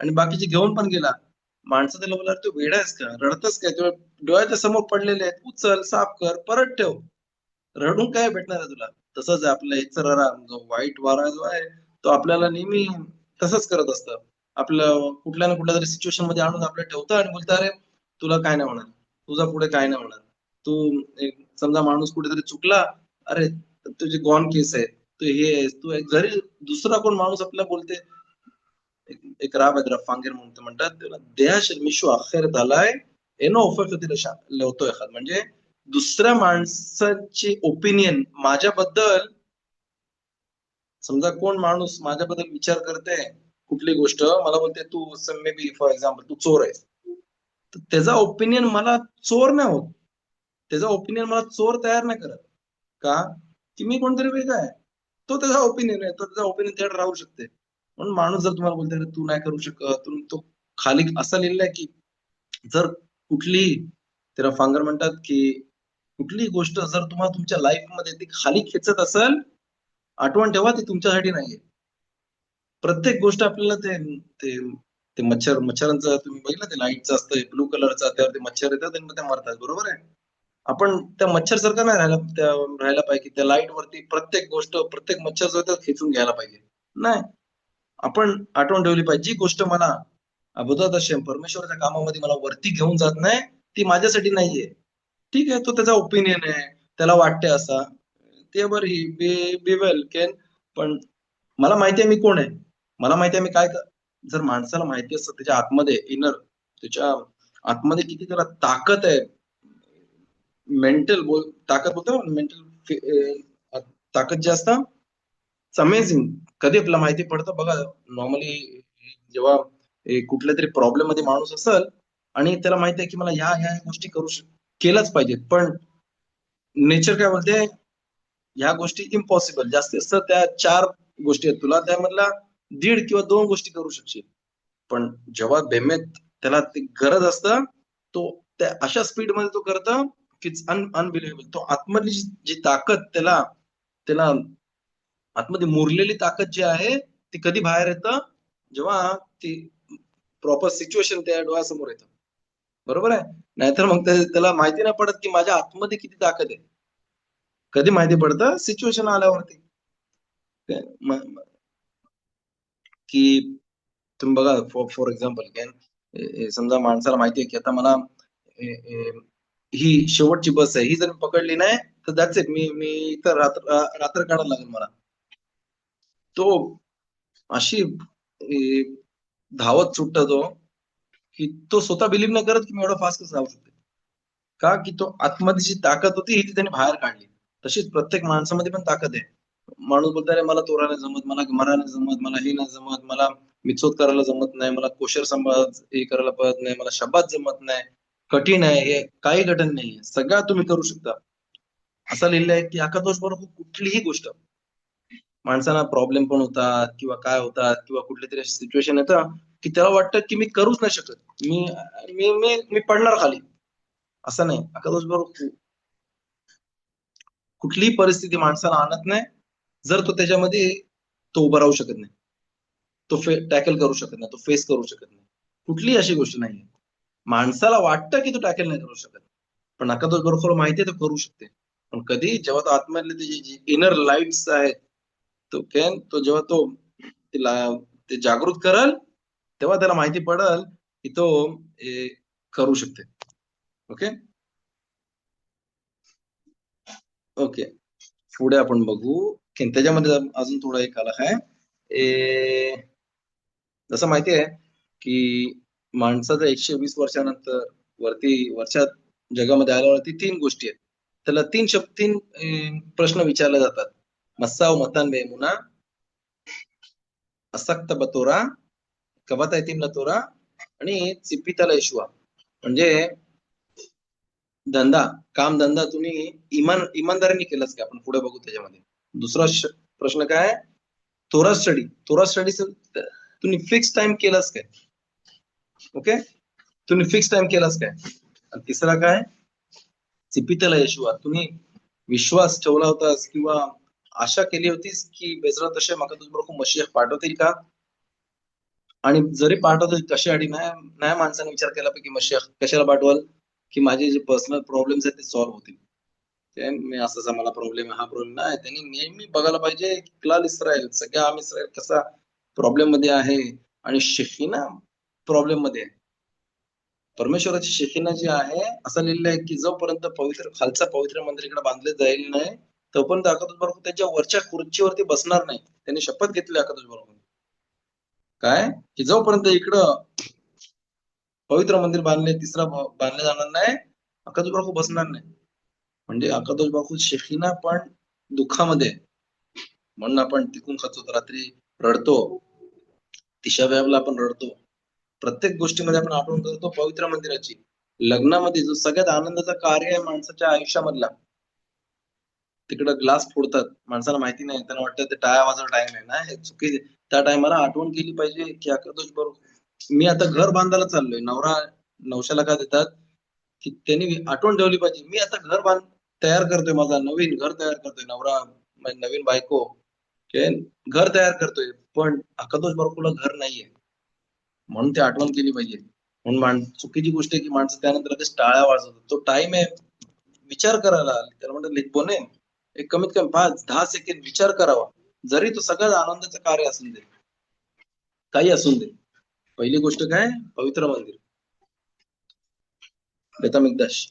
आणि बाकीचे घेऊन पण गेला. माणसं त्याला बोलला, तू वेडा आहेस का, रडतस काय, तुला डोळ्याच्या समोर पडलेले आहेत, उचल, साफ कर, परत ठेव, रडून काय भेटणार आहे तुला. तसंच आहे आपला इचरारा, जो वाईट वारा जो आहे, तो आपल्याला नेहमी तसंच करत असतं. आपलं कुठल्या ना कुठल्या तरी सिच्युएशन मध्ये आणून आपल्याला ठेवतं आणि बोलतं, अरे तुला काय नाही होणार, तुझा पुढे काय नाही होणार. तू समजा माणूस कुठेतरी चुकला, अरे तुझी गॉन केस आहे, तू हे आहेस, तू जरी दुसरा कोण माणूस आपल्याला बोलते, एक राब आहे फांगेर म्हणून म्हणतात त्याला, देहाशील मिशू अखेर झालाय एनो ऑफर लवतो एखाद, म्हणजे दुसऱ्या माणसाची ओपिनियन माझ्याबद्दल समजा कोण माणूस माझ्याबद्दल विचार करते कुठली गोष्ट, मला बोलते तू मे बी फॉर एक्झाम्पल तू चोर आहेस, तर त्याचा ओपिनियन मला चोर नाही होत, त्याचा ओपिनियन मला चोर तयार नाही करत. का? की मी कोणतरी वेगळा आहे. तो त्याचा ओपिनियन आहे, तो त्याचा ओपिनियन त्याकडे राहू शकते. म्हणून माणूस जर तुम्हाला बोलतोय तू नाही करू शकत, तो खाली असं लिहिलंय की जर कुठली, त्याला फांगर म्हणतात, की कुठलीही गोष्ट जर तुम्हाला तुमच्या लाईफ मध्ये ती खाली खेचत असेल, आठवण ठेवा ती तुमच्यासाठी नाहीये. प्रत्येक गोष्ट आपल्याला ते ते ते मच्छरांचं तुम्ही बघितलं, ते लाईटचं असतं ब्लू कलरचं, त्यावर ते मच्छर येतात आणि मग ते मरतात, बरोबर आहे. आपण त्या मच्छर सारखं नाही राहायला पाहिजे, त्या लाईट वरती प्रत्येक गोष्ट प्रत्येक मच्छर जो आहे तो खेचून घ्यायला पाहिजे. नाही, आपण आठवण ठेवली पाहिजे जी गोष्ट मला अबोधात परमेश्वराच्या कामामध्ये मला वरती घेऊन जात नाही, ती माझ्यासाठी नाहीये. ठीक आहे, तो त्याचा ओपिनियन आहे, त्याला वाटते असा, ते बरं ही बी वेल कॅन. पण मला माहिती आहे मी कोण आहे, मला माहिती आहे मी काय जर माणसाला माहिती असतं त्याच्या आतमध्ये इनर, त्याच्या आतमध्ये किती त्याला ताकद आहे, मेंटल ताकद बोलतो ना, मेंटल ताकद जे असतं, अमेझिंग. कधी आपल्याला माहिती पडतं बघा, नॉर्मली जेव्हा कुठल्या तरी प्रॉब्लेम मध्ये माणूस असेल आणि त्याला माहिती आहे की मला ह्या ह्या गोष्टी केल्याच पाहिजेत, पण नेचर काय बोलते, ह्या गोष्टी इम्पॉसिबल जास्तीत जास्त त्या 4 गोष्टी आहेत, तुला त्यामधला 1.5 किंवा 2 गोष्टी करू शकशील. पण जेव्हा बेमेत त्याला ती गरज असतं, तो त्या अशा स्पीड मध्ये तो करतो की अनबिलिव्हेबल. तो आतमधली जी जी ताकद त्याला त्याला आतमध्ये मुरलेली ताकद जी आहे ती कधी बाहेर येतं, जेव्हा ती प्रॉपर सिच्युएशन त्या डोळ्यासमोर येतं, बरोबर आहे. नाहीतर मग त्याला माहिती नाही पडत की माझ्या आतमध्ये किती ताकद आहे. कधी माहिती पडतं सिच्युएशन आल्यावरती. की तुम्ही बघा, फॉर एक्झाम्पल समजा माणसाला माहिती आहे की आता मला ही शेवटची बस आहे, ही जर पकडली नाही तर दॅट्स इट, मी मी इथं रात्र काढायला लागेल मला. तो अशी धावत सुटतो तो, की तो स्वतः बिलीव्ह नाही करत की मी एवढा फास्ट कसं धावू शकतो. का? की तो आतमध्ये जी ताकद होती ही त्याने बाहेर काढली. तशीच प्रत्येक माणसामध्ये पण ताकद आहे. माणूस बोलतो अरे मला तोरा नाही जमत, मला मरा नाही जमत, मला हे नाही जमत, मला मिचोत करायला जमत नाही, मला कोशर हे करायला पडत नाही, मला शब्दात जमत नाही, कठीण आहे हे, काही कठीण नाहीये, सगळं तुम्ही करू शकता. असं लिहिलं आहे की एखादोष बरोबर कुठलीही गोष्ट, माणसाला प्रॉब्लेम पण होतात किंवा काय होतात किंवा कुठली तरी सिच्युएशन येतं की त्याला वाटतं की मी करूच नाही शकत, मी मी मी मी पडणार खाली. असं नाही, एखादोष बरोबर कुठलीही परिस्थिती माणसाला आणत नाही जर तो त्याच्यामध्ये तो उभा राहू शकत नाही, तो टॅकल करू शकत नाही, तो फेस करू शकत नाही. कुठलीही अशी गोष्ट नाहीये. माणसाला वाटतं की तो टॅकल नाही करू शकत, पण नका तो बरोबर माहितीये तो करू शकते. पण कधी जेव्हा तो आतमधले त्याची जी इनर लाईट्स आहेत, तो जेव्हा तो तिला ते जागृत करल, तेव्हा त्याला माहिती पडल की तो हे करू शकते. ओके. ओके, पुढे आपण बघू की त्याच्यामध्ये अजून थोडा एक आला आहे. जसं माहिती आहे की माणसाचं 120 वर्षानंतर वरच्या जगामध्ये आल्यावरती 3 गोष्टी आहेत. त्याला 3 प्रश्न विचारले जातात. मस्साव मतान बेमुना, असक्त बतोरा, कवता यतीम लतोरा आणि चिपिताला येशुआ. म्हणजे धंदा, काम धंदा तुम्ही इमानदारीने केलाच का? आपण पुढे बघू त्याच्यामध्ये. दुसरा प्रश्न काय आहे? तोरा स्टडी तुम्ही फिक्स टाइम केलास काय? ओके, तुम्ही फिक्स टाइम केलास काय? आणि तिसरा काय? चिपितला येशुआ, तुम्ही विश्वास ठेवला होतास किंवा आशा केली होतीस की बेजरात तसे माका तुझ्याबरोबर मशीह पाठवतील का? आणि जरी पाठवतील कशासाठी नाही, नाही माणसाने विचार केला की मशीह कशाला पाठवाल, की माझे जे पर्सनल प्रॉब्लेम्स आहेत ते सॉल्व्ह होतील. मी असं मला प्रॉब्लेम आहे, हा प्रॉब्लेम नाही, त्यांनी नेहमी बघायला पाहिजे क्लाल इस्रायल, सगळ्या आम इस्रायल कसा प्रॉब्लेम मध्ये आहे आणि शेखीना प्रॉब्लेम मध्ये आहे. परमेश्वराची शेखीना जी आहे, असं लिहिलं आहे की जोपर्यंत खालचा पवित्र मंदिर इकडे बांधले जाईल नाही, तोपर्यंत अकादोस बारुख त्याच्या वरच्या खुर्चीवरती बसणार नाही. त्यांनी शपथ घेतली अकादोस बारुख, काय की जोपर्यंत इकडं पवित्र मंदिर बांधले जाणार नाही, अकादोस बारुख बसणार नाही. म्हणजे अकादोस बारुख शेखीना पण दुःखामध्ये, म्हणून आपण तिकून खातो, रात्री रडतो, तिशा व्यापला आपण रडतो. प्रत्येक गोष्टीमध्ये आपण आठवण करतो पवित्र मंदिराची. लग्नामध्ये जो सगळ्यात आनंदाचा कार्य आहे माणसाच्या आयुष्यामधला, तिकडं ग्लास फोडतात, माणसाला माहिती नाही, त्यांना वाटतं ते टाळ्या वाजवायचा टाइम आहे ना, हे चुकी. त्या टायमाला आठवण केली पाहिजे की आकाश बरोबर मी आता घर बांधायला चाललोय. नवरा नवशाला का देतात की त्यांनी आठवण ठेवली पाहिजे, मी आता घर तयार करतोय, माझा नवीन घर तयार करतोय, नवरा माझी नवीन बायको, घर तयार करतोय, पण अकादोष बारकोला घर नाहीये, म्हणून ते आठवण केली पाहिजे. म्हणून चुकीची गोष्ट आहे की माणसं त्यानंतर लगेच टाळ्या वाजवतात. तो टाइम आहे विचार करायला, त्याला म्हणतात लिटबोने, एक कमीत कमी 5-10 सेकंड विचार करावा. जरी तो सगळ्यात आनंदाचं कार्य असून दे, काही असून दे. पहिली गोष्ट काय, पवित्र मंदिर, बेतामिकदाश.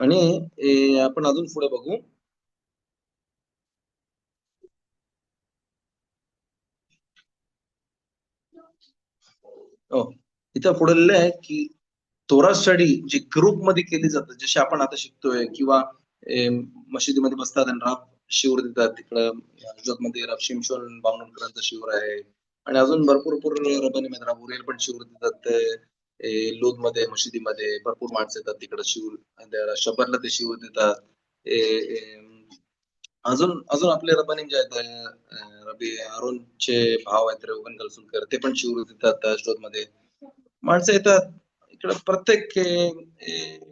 आणि आपण अजून पुढे बघू. हो, इथं पुढे लिहिलं आहे की तोरा स्टडी जी ग्रुप मध्ये केली जाते, जशी आपण आता शिकतोय, किंवा मशिदीमध्ये बसतात आणि राब शिवर देतात. तिकडं मध्ये राब शिमशोन बामणकरांचा शिवर आहे, आणि अजून भरपूर रबानी मध्ये राब उरेल पण शिवर देतात. लोध मध्ये मशिदीमध्ये भरपूर माणसं येतात, तिकडे शिवर शबरला ते शिवर देतात. अजून अजून आपले रबानी जे आहेत, रबी अरुणचे भाव आहेत रेवगन गलसुलकर, ते पण शिवर देतात अशोध मध्ये. माणसं येतात इकडे, प्रत्येक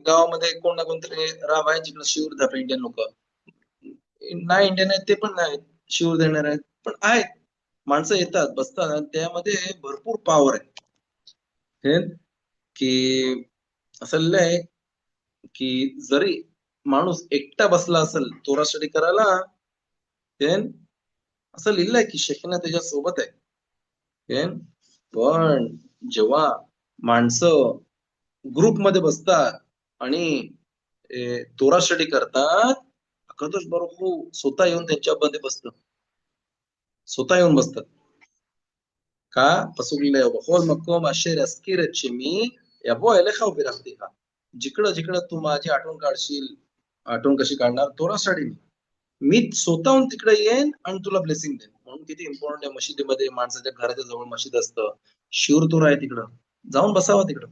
गावामध्ये कोण ना कोणतरी राब आहे जिकडे शिवर देतात. इंडियन लोक नाही, इंडियन आहेत ते पण नाही शिवर देणार आहेत, पण आहेत. माणसं येतात, बसतात, आणि त्यामध्ये भरपूर पॉवर आहे. हे की असं लिहिलंय की जरी माणूस एकटा बसला असेल तोरा स्टडी करायला, असं लिहिलंय की शेखना त्याच्या सोबत आहे. पण जेव्हा माणसं ग्रुप मध्ये बसतात आणि तोरा स्टडी करतात, अकादोष बरोबर स्वतः येऊन त्यांच्यामध्ये बसतं, स्वतः येऊन बसतात. का पसूक लिहिलंय, बहोल मक्कोम अशेर अस्किर मी यबो एलेखा उभी राखते का, जिकडं जिकडं तू माझी आठवण काढशील, आठवण कशी काढणार, तोरा स्टडी मी स्वतःहून तिकडे येईन आणि तुला ब्लेसिंग देईन. म्हणून किती इम्पॉर्टंट आहे, मशिदीमध्ये माणसाच्या घराच्या जवळ मशीद असतं, शिवरतूर आहे तिकडं, जाऊन बसावं तिकडं.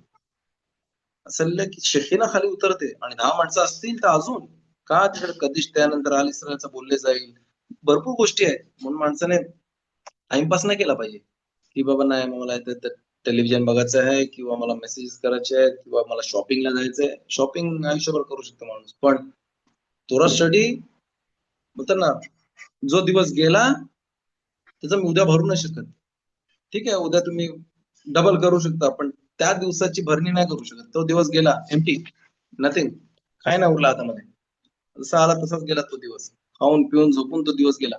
असं की शेखीना खाली उतरते, आणि 10 माणसं असतील तर अजून, का तिकडे कधीच त्यानंतर आल इस्रायलचं बोलले जाईल. भरपूर गोष्टी आहेत, म्हणून माणसाने टाइमपास नाही केला पाहिजे की बाबा नाही मला टेलिव्हिजन बघायचं आहे, किंवा मला मेसेजेस करायचे आहेत, किंवा मला शॉपिंगला जायचंय. शॉपिंग आयुष्यभर करू शकतो माणूस, पण तोरा स्टडी होतं ना, जो दिवस गेला त्याचा मी उद्या भरू नाही शकत. ठीक आहे, उद्या तुम्ही डबल करू शकता, पण त्या दिवसाची भरणी नाही करू शकत. तो दिवस गेला एम्प्टी, नथिंग, काय नाही उरला हातामध्ये. जसा आला तसाच गेला तो दिवस, खाऊन पिऊन झोपून तो दिवस गेला.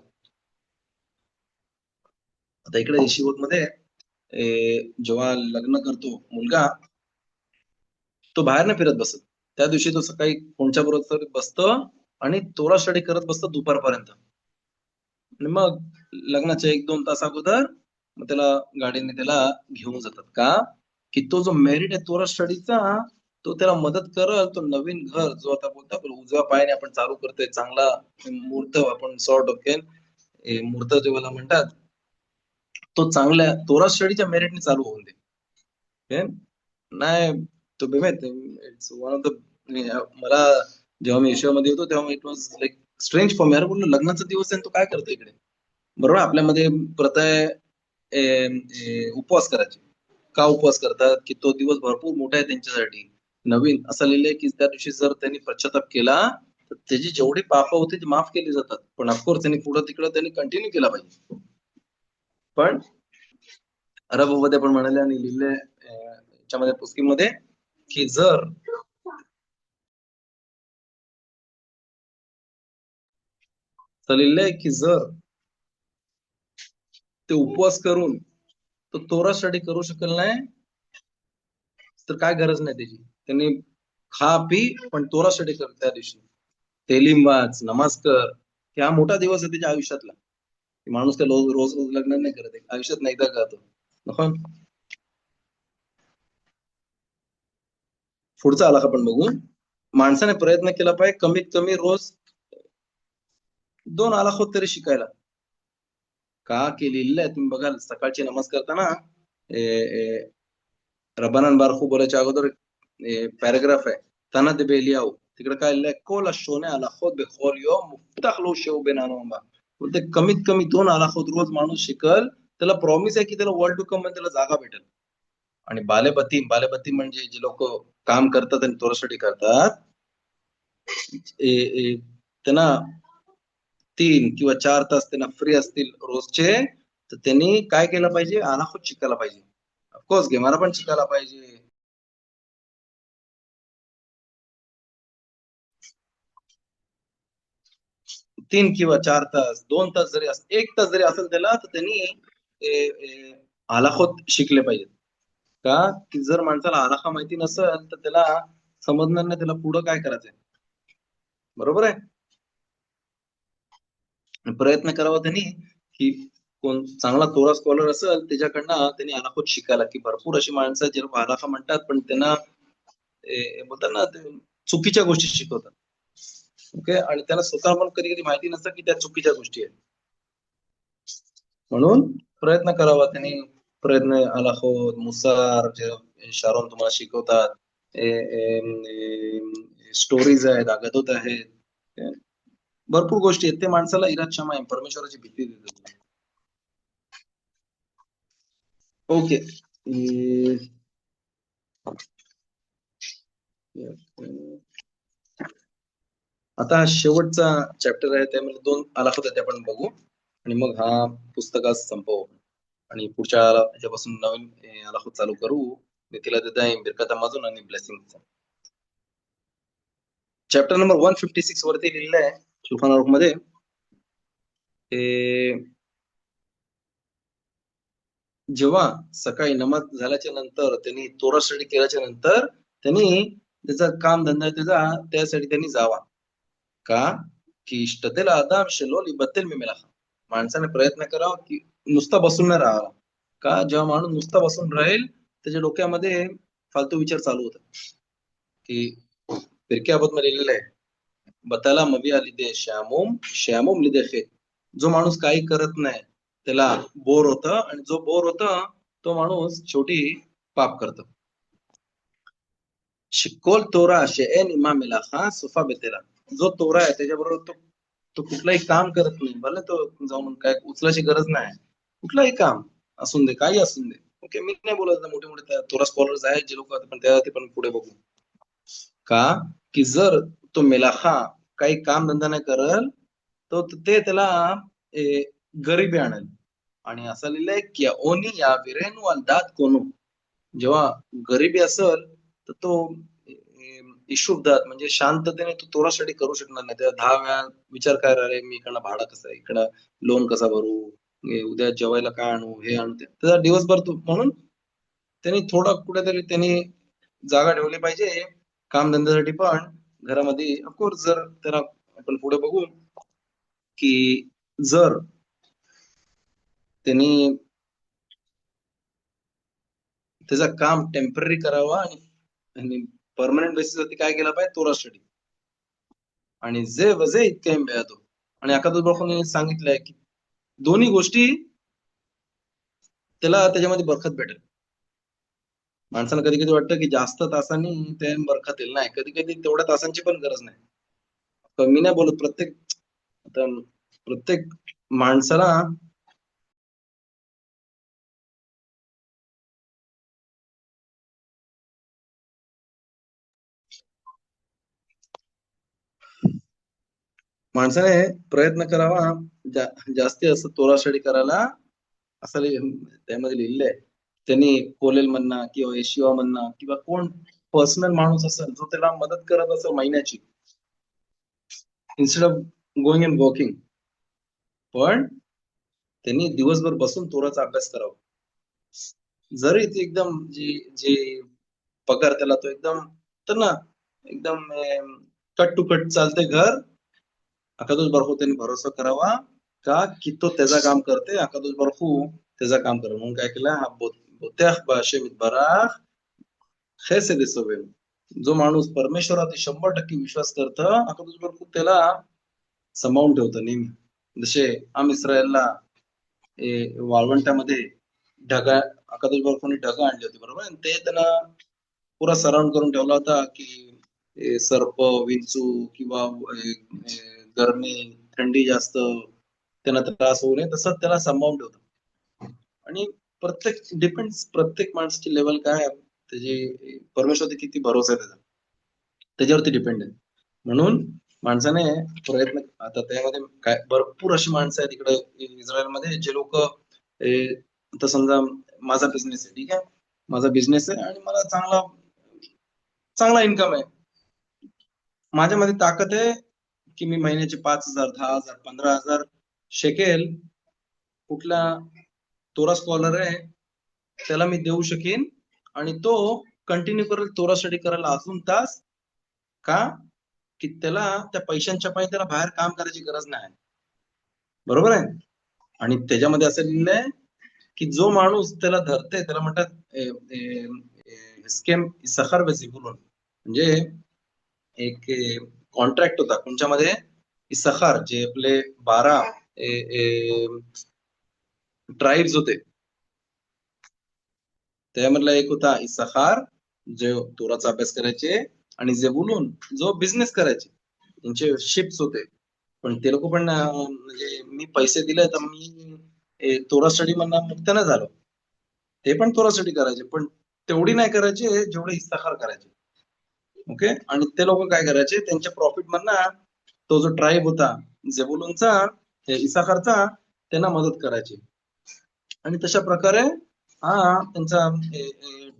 आता इकडे यशिवत मध्ये जेव्हा लग्न करतो मुलगा, तो बाहेर नाही फिरत बसत. त्या दिवशी तो सकाळी कोणच्या बरोबर बसतो आणि तोरा स्टडी करत बसतो दुपारपर्यंत. आणि मग लग्नाच्या 1-2 तास अगोदर मग त्याला गाडीने त्याला घेऊन जातात. का की तो जो मेरिट आहे तोरा स्टडीचा, तो त्याला मदत करल. तो नवीन घर जो आता बोलतो आपण उजव्या पायाने आपण चालू करतोय, चांगला मुहूर्त आपण सॉर्ट ओके मुहूर्त जेव्हा म्हणतात, तो चांगल्या तोरा स्टडीच्या मेरिटने चालू होऊन दे. नाही, तो बेमेत इट्स वन ऑफ द, मला जेव्हा मी एशियामध्ये होतो तेव्हा it was like strange for me. अरे बोललो लग्नाचा दिवस आहे, तो काय करतो इकडे. बरोबर, आपल्यामध्ये प्रथा आहे उपवास करायचे. का उपवास करतात की तो दिवस भरपूर मोठा आहे त्यांच्यासाठी. नवीन असं लिहिलंय की त्या दिवशी जर त्यांनी पश्चाताप केला तर त्याची जेवढी पापं होती ती माफ केली जातात. पण ऑफकोर्स त्यांनी पुढं तिकडं त्यांनी कंटिन्यू केला पाहिजे. पण अरबमध्ये पण म्हणाले आणि लिहिले याच्यामध्ये पुस्तिकमध्ये की जर लिहिलंय की जर ते उपवास करून तो तोरा स्टडी करू शकल नाही, तर काय गरज नाही त्याची. त्यांनी खा पी पण तोरा स्टडी कर त्या दिवशी, तेलीम वाच, नमाज कर. की हा मोठा दिवस आहे त्याच्या आयुष्यातला. माणूस काय रोज रोज लग्न नाही करत, आयुष्यात नाही एकदा करतो. नको, पुढचा आला का आपण बघू. माणसाने प्रयत्न केला पाहिजे कमीत कमी रोज 2 आलाखोत तरी शिकायला. का की लिहिलेलं आहे तुम्ही बघाल सकाळची नमाज करताना रबानन बारखू बोलायच्या अगोदर पॅराग्राफ आहे ताना दे बेलियाऊ तिकडे काय लिहिलंय कोल शोने आलाखोत बेखोल यो मुफ्ताख लो शेव बेनानोंबा बोलते कमीत कमी 2 आलाखोत रोज माणूस शिकल त्याला प्रॉमिस आहे की त्याला वर्ल्ड टू कम मध्ये त्याला जागा भेटेल. आणि बालेबत्ती म्हणजे जे लोक काम करतात आणि तोरासाठी करतात त्यांना 3 किंवा 4 तास त्यांना फ्री असतील रोजचे तर त्यांनी काय केलं पाहिजे आलाखोत शिकायला पाहिजे. ऑफकोर्स गेमाला पण शिकायला पाहिजे. 3 किंवा 4 तास 2 तास जरी 1 तास जरी असेल त्याला तर त्यांनी आलाखोत शिकले पाहिजेत. का की जर माणसाला आलाखा माहिती नसेल तर त्याला समजणार नाही त्याला पुढं काय करायचंय. बरोबर आहे. प्रयत्न करावा त्यांनी की कोण चांगला तोरा स्कॉलर असेल त्याच्याकडनं त्यांनी आलाखोत शिकायला की भरपूर अशी माणसं जे आलाखा म्हणतात पण त्यांना बोलतात ना चुकीच्या गोष्टी शिकवतात. ओके आणि त्याला स्वतः पण कधी कधी माहिती नसतं की त्या चुकीच्या गोष्टी आहेत. म्हणून प्रयत्न करावा त्यांनी प्रयत्न आलाखोत मुसार जे शारोन तुम्हाला शिकवतात स्टोरीज आहेत अगदोत आहेत भरपूर गोष्टी आहेत ते माणसाला इरात क्षमा आहे परमेश्वराची भीती देतात. ओके आता हा शेवटचा चॅप्टर आहे त्यामध्ये 2 आलाखोत आहेत आपण बघू आणि मग हा पुस्तकात संपवू आणि पुढच्या ह्याच्यापासून नवीन आलाखोत चालू करू. तिला देता बिरकत अमाजून आणि ब्लेसिंग. चॅप्टर नंबर 156 वरती लिहिलेलं आहे शुल्खान आरुख मध्ये जेव्हा सकाळी नमाज झाल्याच्या नंतर त्यांनी तोरा स्टडी केल्याच्या नंतर त्यांनी त्याचा काम धंदा त्याचा त्यासाठी त्यांनी जावा. का की इष्टतेल आदाम शेलोल इबत्तेल मी मेला माणसाने प्रयत्न करावा की नुसता बसून नाही राहावा. का जेव्हा माणूस नुसता बसून राहील त्याच्या डोक्यामध्ये फालतू विचार चालू होतात. की फिरक्याबत मध्ये लिहिलेलं आहे बताला मवी आली दे श्यामोम श्यामोम लिदे खेत जो माणूस काही करत नाही त्याला बोर होतं आणि जो बोर होतं तो माणूस शेवटी पाप करतो. शिकोल तोरा शेएन इमा मिलाखा सुफा बेतेला जो तोरा आहे त्याच्याबरोबर तो तो कुठलाही काम करत नाही भले तो जाऊन काय उचलायची गरज नाही कुठलाही काम असून दे काही असून दे. ओके मी नाही बोलत मोठे मोठे तोरा स्कॉलर्स आहेत जे लोक पण त्या पण पुढे बघू. का की जर तो मेलाखा काही काम धंदा नाही करल तो ते त्याला गरिबी आणेल. आणि असं लिहिलंय की ओनी या विरेनु अलदात कोणू जेव्हा गरिबी असेल तर तो इशुभदात म्हणजे शांततेने तो तोरासाठी करू शकणार नाही. त्याला 10 वेळा विचार काय राहिले मी इकडनं भाडं कसं आहे इकडं लोन कसा भरू उद्या जेवायला काय आणू हे आणू त्याचा दिवसभर तो म्हणून त्यांनी थोडं कुठेतरी त्यांनी जागा ठेवली पाहिजे कामधंद्यासाठी पण घरामध्ये. ऑफकोर्स जर त्याला आपण पुढे बघू की जर त्यांनी त्याचं काम टेम्पररी करावा आणि परमनंट बेसिस वरती काय केलं पाहिजे तोरा स्टडी आणि जे वजे इतके मिळतो आणि अकादुस बापूने सांगितलंय की दोन्ही गोष्टी त्याला त्याच्यामध्ये बरकत भेटेल. माणसाला कधी कधी वाटतं की जास्त तासांनी ते बरकत येईल नाही कधी कधी तेवढ्या तासांची पण गरज नाही. मी नाही बोलत प्रत्येक माणसाला माणसाने प्रयत्न करावा जास्ती असं तोरा स्टडी करायला असं त्यामध्ये लिहिलंय. त्यांनी कोलेल म्हणणं किंवा एशिवा म्हणणं किंवा कोण पर्सनल माणूस असेल जो त्याला मदत करत असेल महिन्याची instead of going and walking पण त्यांनी दिवसभर बसून तोराचा अभ्यास करावा. जरी ते एकदम जे जे पगार त्याला तो एकदम तर ना एकदम कट टू कट चालते घर अकादोस बर्फू त्यांनी भरोसा करावा का की तो त्याचं काम करते अकादोस बर्फू त्याचं काम करे म्हणून काय केलं हा बोत्याख भाषे बराख खेसे दिसोवे जो माणूस परमेश्वरात 100% विश्वास करत अकादोस बर्फू त्याला सांभाळून ठेवतं नेहमी. जसे इस्रायलला वाळवंटामध्ये ढगा अकादश कोणी ढगा आणली होती बरोबर, आणि ते त्यांना पुरा सराउंड करून ठेवला होता की सर्प, विंचू किंवा गरमी, थंडी जास्त त्यांना त्रास होऊ नये, तसं त्याला सांभाळून ठेवतं. आणि प्रत्येक डिपेंड्स, प्रत्येक माणसाची लेवल काय आहे, त्याची परमेश्वरती किती भरोसा आहे त्याचा, त्याच्यावरती डिपेंड आहे. म्हणून माणसाने प्रयत्न, आता त्यामध्ये काय भरपूर अशी माणसं आहेत तिकडे इस्रायलमध्ये जे लोक, आता समजा माझा बिझनेस आहे, ठीक आहे, माझा बिझनेस आहे आणि मला चांगला चांगला इन्कम आहे, माझ्यामध्ये ताकद आहे की मी महिन्याचे 5,000, 10,000, 15,000 शेकेल कुठला तोरा स्कॉलर आहे त्याला मी देऊ शकेन, आणि तो कंटिन्यू करेल तोरा स्टडी करायला अजून तास, का की त्याला त्या पैशांच्या पायी त्याला बाहेर काम करायची गरज नाही, बरोबर आहे. आणि त्याच्यामध्ये असं लिहिलं आहे की जो माणूस त्याला धरते त्याला म्हणतात स्केम सखर बेसी बोलून, म्हणजे एक कॉन्ट्रॅक्ट होता कोणच्यामध्ये, इसखार, जे आपले 12 ट्राईब्स होते, त्यामधला एक होता इसखार, जो तोराचा अभ्यास करायचे, आणि जेबुलून जो बिझनेस करायचे, त्यांचे शिप्स होते. पण ते लोक पण म्हणजे मी पैसे दिले तर मी तोरा स्टडी मधनं मुक्त नाही झालो, ते पण तोरा स्टडी करायचे, पण तेवढी नाही करायचे जेवढे इस्ताखार करायचे. ओके, आणि ते लोक काय करायचे, त्यांच्या प्रॉफिट मधनं तो जो ट्राईब होता जेबुलूनचा, इसाखारचा, त्यांना मदत करायची. आणि तशा प्रकारे हा त्यांचा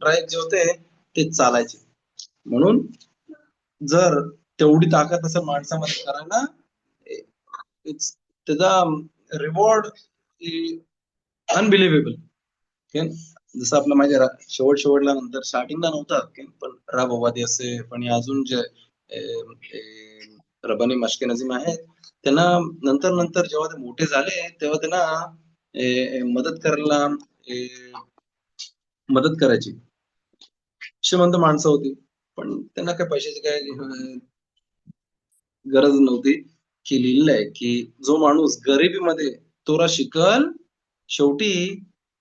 ट्राईब जे होते ते चालायचे. म्हणून जर तेवढी ताकद असेल माणसामध्ये करायला, त्याचा रिवॉर्ड अनबिलिव्हेबल. जसं आपलं माहिती आहे, शेवटला नंतर स्टार्टिंगला नव्हता पण राबवादी असे, पण अजून जे रबानी मश्के नजीम आहेत, त्यांना नंतर नंतर जेव्हा ते मोठे झाले तेव्हा त्यांना मदत करायला मदत करायची श्रीमंत माणसं होती, पण त्यांना काय पैशाची काय गरज नव्हती. की लिहिलेलं आहे की जो माणूस गरिबीमध्ये तोरा शिकल, शेवटी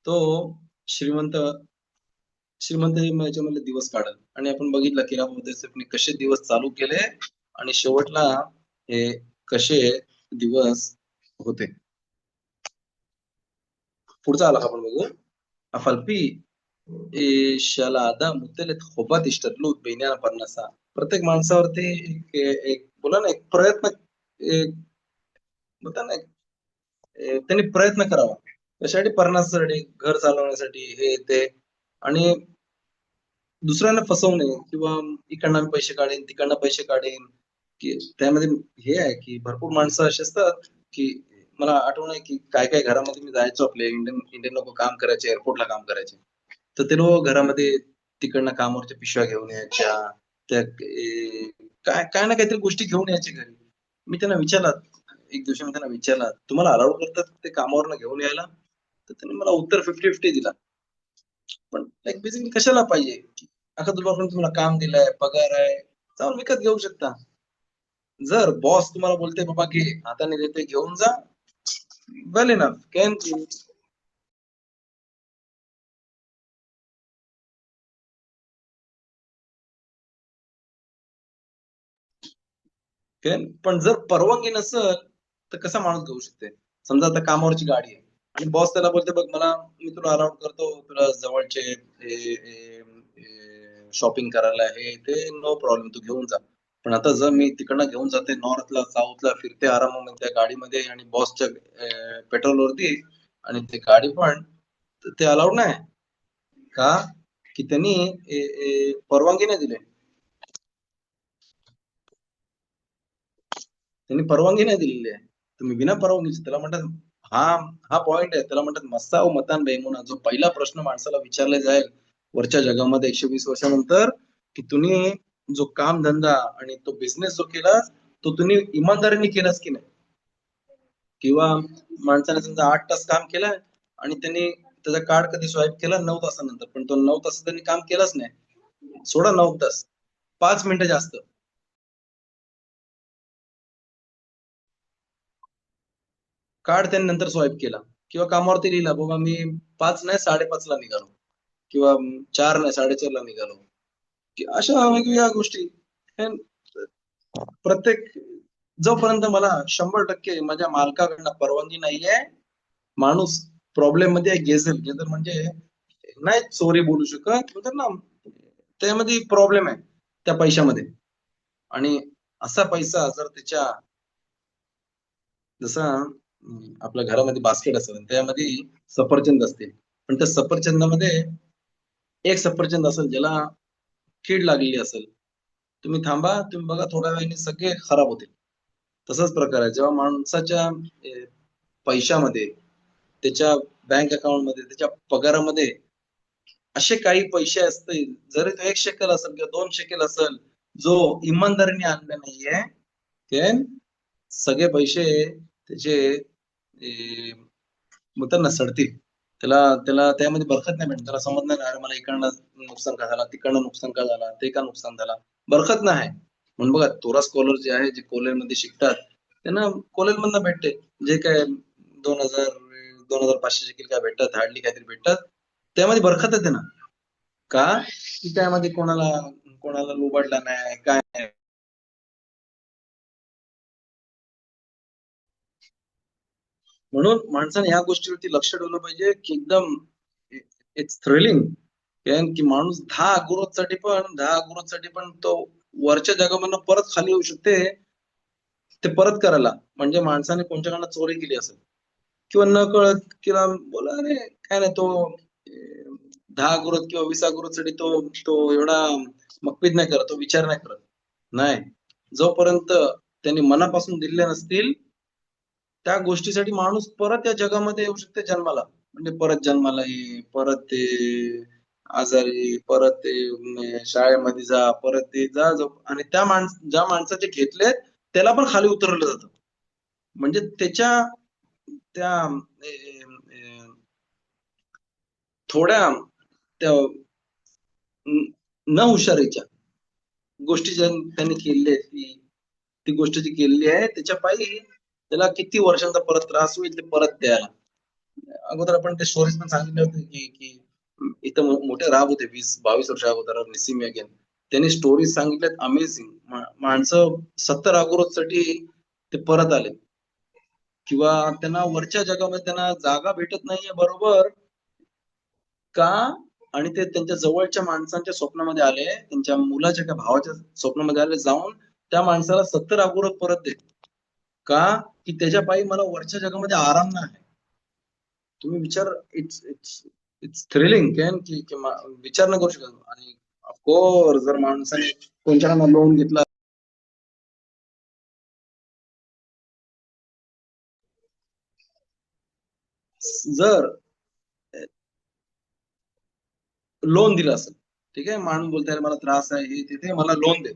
तो श्रीमंत श्रीमंत याच्यामध्ये दिवस काढल. आणि आपण बघितलं की रामोदयने कसे दिवस चालू केले आणि शेवटला हे कसे दिवस होते. पुढचा आला आपण बघू. अफल्पी शाला आदा मुतलेत खोबात इष्टतलूत बेन्याना परनसा. प्रत्येक माणसावरती एक बोला ना, एक प्रयत्न, एक बोलता ना, त्यांनी प्रयत्न करावा कशासाठी, परणासाठी, घर चालवण्यासाठी, हे ते, आणि दुसऱ्यांना फसवणे किंवा इकडनं आम्ही पैसे काढेन तिकडनं पैसे काढेन, की त्यामध्ये हे आहे की भरपूर माणसं अशी असतात की, मला आठवण आहे की काय काय घरामध्ये मी जायचो, आपले इंडियन इंडियन लोक काम करायचे, एअरपोर्टला काम करायचे, तर ते लोक घरामध्ये तिकडनं कामावरच्या पिशव्या घेऊन यायच्या, त्या काय काय ना काहीतरी गोष्टी घेऊन यायचे घरी. मी त्यांना विचारला, एक दिवशी मी त्यांना विचारला, तुम्हाला अलाउड करतात ते कामावरनं घेऊन यायला? तर त्यांनी मला उत्तर 50-50 दिला. पण लाईक बेसिकली कशाला पाहिजे, आता तुम्हाला काम दिलंय, पगार आहे, जाऊन विकत घेऊ शकता. जर बॉस तुम्हाला बोलते बाबा घे, हाताने देते घेऊन जा, वेल इनफ कॅन, पण जर परवानगी नसेल तर कसा माणूस घेऊ शकते. समजा आता कामावरची गाडी आहे आणि बॉस त्याला बोलते बघ मला, मी तुला अलाउड करतो तुला जवळचे शॉपिंग करायला, हे ते नो प्रॉब्लेम, तू घेऊन जा. पण आता जर मी तिकडनं घेऊन जाते नॉर्थला, साऊथला, फिरते आरामामध्ये त्या गाडीमध्ये आणि बॉसच्या पेट्रोलवरती, आणि ते गाडी पण, ते अलाउड नाही, का की त्यांनी परवानगी नाही दिली, त्यांनी परवानगी नाही दिलेली आहे, तुम्ही बिना परवानगीची, त्याला म्हणतात, हा हा पॉइंट आहे, त्याला म्हणतात मस्सा व मतान बेमुना. जो पहिला प्रश्न माणसाला विचारला जाईल वरच्या जगामध्ये 120 वर्षानंतर, की तुम्ही जो काम धंदा आणि तो बिझनेस जो केलास, तो तुम्ही इमानदारीने केलास की नाही. किंवा माणसाने समजा 8 तास काम केलंय आणि त्यांनी त्याचा कार्ड कधी स्वाईप केला 9 तासानंतर, पण तो 9 तास त्यांनी काम केलंच नाही, सोडा 9 तास, 5 मिनिटं जास्त, कार्ड त्यांनी नंतर स्वाईप केला किंवा कामावरती लिहिला, बाबा मी 5 नाही 5:30ला निघालो किंवा 4 नाही 4:30ला निघालो, की अशा वेगवेगळ्या गोष्टी. And प्रत्येक जोपर्यंत मला 100% माझ्या मालकाकडनं परवानगी नाहीये, माणूस प्रॉब्लेम मध्ये गेजल गेजल म्हणजे नाही चोरी बोलू शकत म्हणतात ना, त्यामध्ये प्रॉब्लेम आहे त्या पैशामध्ये. आणि असा पैसा जर त्याच्या, जसा आपल्या घरामध्ये बास्केट असेल त्यामध्ये सफरचंद असतील, पण त्या सफरचंदामध्ये एक सफरचंद असेल ज्याला कीड लागलेली असेल, तुम्ही थांबा, तुम्ही बघा थोड्या वेळाने सगळे खराब होतील. तसाच प्रकार आहे जेव्हा माणसाच्या पैशामध्ये, त्याच्या बँक अकाउंट मध्ये, त्याच्या पगारामध्ये असे काही पैसे असतील, जरी तो 1 शेकल असेल किंवा 2 शेकल असेल, जो इमानदारीने आणला नाहीये, ते सगळे पैसे त्याचे म्हणतात ना सडतील. त्याला त्याला त्यामध्ये बरकत नाही भेटत. त्याला समजणार नाही, अरे मला इकडनं नुकसान का झाला, तिकडनं नुकसान का झाला, ते का नुकसान झाला, बरकत नाही. म्हणून बघा तोरा स्कॉलर जे आहे, जे कॉलेजमध्ये शिकतात, त्यांना कॉलेजमधनं भेटते जे काय 2,000 2,500 शिकेल काय भेटतात, हार्डली काहीतरी भेटतात. त्यामध्ये बरकत आहे ना. का की त्यामध्ये कोणाला कोणाला लुबाडला नाही काय नाही. म्हणून माणसाने ह्या गोष्टीवरती लक्ष ठेवलं पाहिजे की एकदम इट्स थ्रिलिंग, की माणूस 10 ग्रोथसाठी पण तो वरच्या जगामधनं परत खाली येऊ शकते ते परत करायला. म्हणजे माणसाने कोणच्याकडनं चोरी केली असेल किंवा न कळत किंवा बोला अरे काय नाही तो 10 ग्रोथ किंवा 20 ग्रोथसाठी तो तो एवढा मकपीद नाही करत, तो विचार नाही करत. नाही, जोपर्यंत त्यांनी मनापासून दिले नसतील त्या गोष्टीसाठी माणूस परत या जगामध्ये येऊ शकते जन्माला. म्हणजे परत जन्माला ये, परत ते आजारी, परत ते शाळेमध्ये जा, परत ते जा आणि त्या ज्या माणसाचे घेतले त्याला पण खाली उतरवलं जातं. म्हणजे त्याच्या त्या थोड्या त्या न हुशारीच्या गोष्टी ज्या त्यांनी केलेली आहे, ती गोष्ट जी केलेली आहे त्याच्या पायी त्याला किती वर्षांचा परत त्रास होईल ते परत द्यायला. अगोदर आपण ते स्टोरीज पण सांगितले होते की इथं मोठे राब होते 20-22 वर्ष अगोदर निसिम यागेन, त्यांनी स्टोरीज सांगितल्यात अमेझिंग. माणसं 70 अगोदरसाठी ते परत आले, किंवा त्यांना वरच्या जगामध्ये त्यांना जागा भेटत नाहीये, बरोबर का? आणि ते त्यांच्या जवळच्या माणसांच्या स्वप्नामध्ये आले, त्यांच्या मुलाच्या का भावाच्या स्वप्नामध्ये आले, जाऊन त्या माणसाला 70 अगोदर परत दे. का? की त्याच्या पायी मला वरच्या जगामध्ये आराम नाही. तुम्ही विचार, it's it's it's thrilling can की विचार न करू शकत. आणि ऑफकोर्स जर माणसाने कोणत्याकडनं लोन घेतला, जर लोन दिलं असेल, ठीक आहे, माणूस बोलताय मला त्रास आहे हे तिथे मला लोन दे,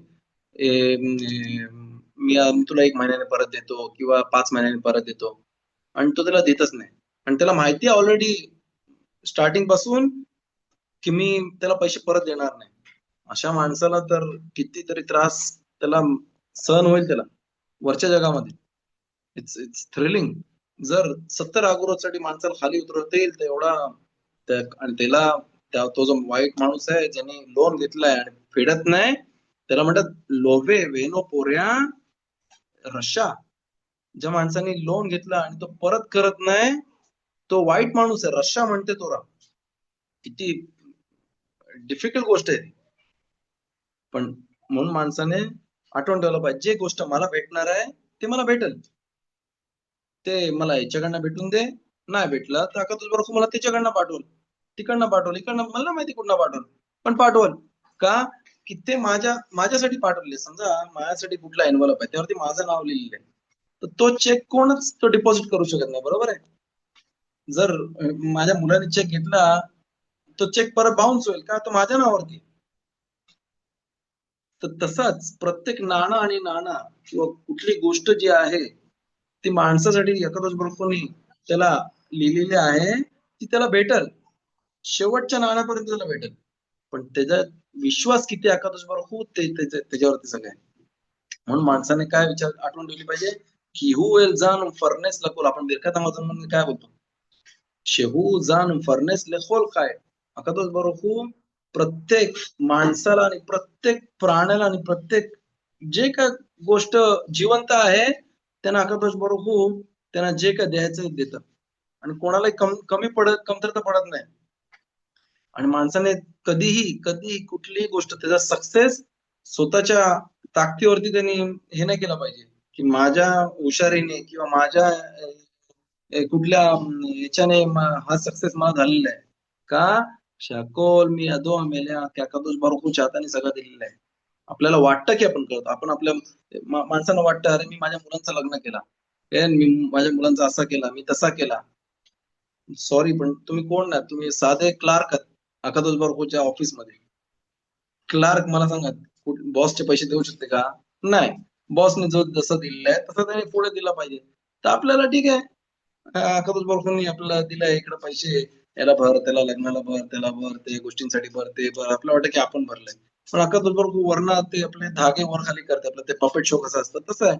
मी तुला 1 महिन्याने परत देतो किंवा 5 महिन्याने परत देतो, आणि तो त्याला देतच नाही. आणि त्याला माहिती आहे ऑलरेडी स्टार्टिंग पासून की मी त्याला पैसे परत देणार नाही. अशा माणसाला तर कितीतरी त्रास त्याला सहन होईल त्याला वरच्या जगामध्ये. It's it's thrilling. जर 70 अगोदरसाठी माणसाला खाली उतरवता येईल तर एवढा आणि त्याला तो जो वाईट माणूस आहे ज्याने लोन घेतलाय आणि फेडत नाही, त्याला म्हणतात लोभे वेनो पोऱ्या रश्या. ज्या माणसाने लोन घेतला आणि तो परत करत नाही, तो वाईट माणूस आहे, रश्या म्हणते तो राम. किती डिफिकल्ट गोष्ट आहे ती. पण म्हणून माणसाने आठवण ठेवलं पाहिजे, जे गोष्ट मला भेटणार आहे ते मला भेटेल. ते मला याच्याकडनं भेटून दे, नाही भेटलं तर का तुझ्या मला त्याच्याकडनं पाठवल, तिकडनं पाठवल, इकडनं मला नाही माहिती कुठनं पाठवल, पण पाठवल. का? की ते माझ्यासाठी पाठवले. समजा माझ्यासाठी कुठला एनवलप आहे त्यावरती माझं नाव लिहिलेलं आहे, तर तो चेक कोणच तो डिपॉझिट करू शकत नाही, बरोबर आहे. जर माझ्या मुलाने चेक घेतला, तो चेक परत बाउन्स होईल का, तो माझ्या नावावरती. तर तसाच प्रत्येक नाणं आणि नाणं किंवा कुठली गोष्ट जी आहे ती माणसासाठी एखादं कोणी त्याला लिहिलेली आहे, ती त्याला भेटल, शेवटच्या नाण्यापर्यंत त्याला भेटेल. पण त्याचा विश्वास किती एखादं बरोबर ते त्याच्यावरती सगळं आहे. म्हणून माणसाने काय विचार आठवण ठेवली पाहिजे, किहू एल जान फर्नेस लकोल, आपण बिरकातामाजून म्हणजे काय बोलतो, शेहू जान फर्नेस लेखोल काय, अकादोस बरोखू प्रत्येक माणसाला आणि प्रत्येक प्राण्याला आणि प्रत्येक जे काय गोष्ट जिवंत आहे त्यांना अकादोस बरोखू त्यांना जे काय द्यायचं देतं, आणि कोणालाही कमी पडत कमतरता पडत नाही. आणि माणसाने कधीही कधीही कुठलीही गोष्ट त्याचा सक्सेस स्वतःच्या ताकदीवरती त्यांनी हे नाही केलं पाहिजे, की माझ्या हुशारीने किंवा माझ्या कुठल्या याच्याने हा सक्सेस मला झालेला आहे का, शाकोल मी अदो मेल्या त्या कदोस बारुखूच्या हाताने सगळं दिलेलं आहे. आपल्याला वाटतं की आपण करतो, आपण आपल्या माणसांना वाटतं अरे मी माझ्या मुलांचं लग्न केला, मी माझ्या मुलांचा असा केला, मी तसा केला. सॉरी पण तुम्ही कोण ना, तुम्ही साधे क्लार्क अकादोस बारुखूच्या ऑफिसमध्ये क्लार्क. मला सांगा बॉसचे पैसे देऊ शकते का? नाही. बॉसने जो जसं दिलेलं आहे तसं त्याने पुढे दिला पाहिजे. तर आपल्याला ठीक आहे, अकादोस बारुखूंनी आपल्याला दिलाय इकडे पैसे, याला भर, त्याला लग्नाला भर, त्याला भर, ते गोष्टींसाठी भर, ते भर, आपल्याला वाटतं की आपण भरलंय. पण अकादोस बारुखू वरनं ते आपले धागे वर खाली करते, आपलं ते पपेट शो कसं असतं तसं आहे.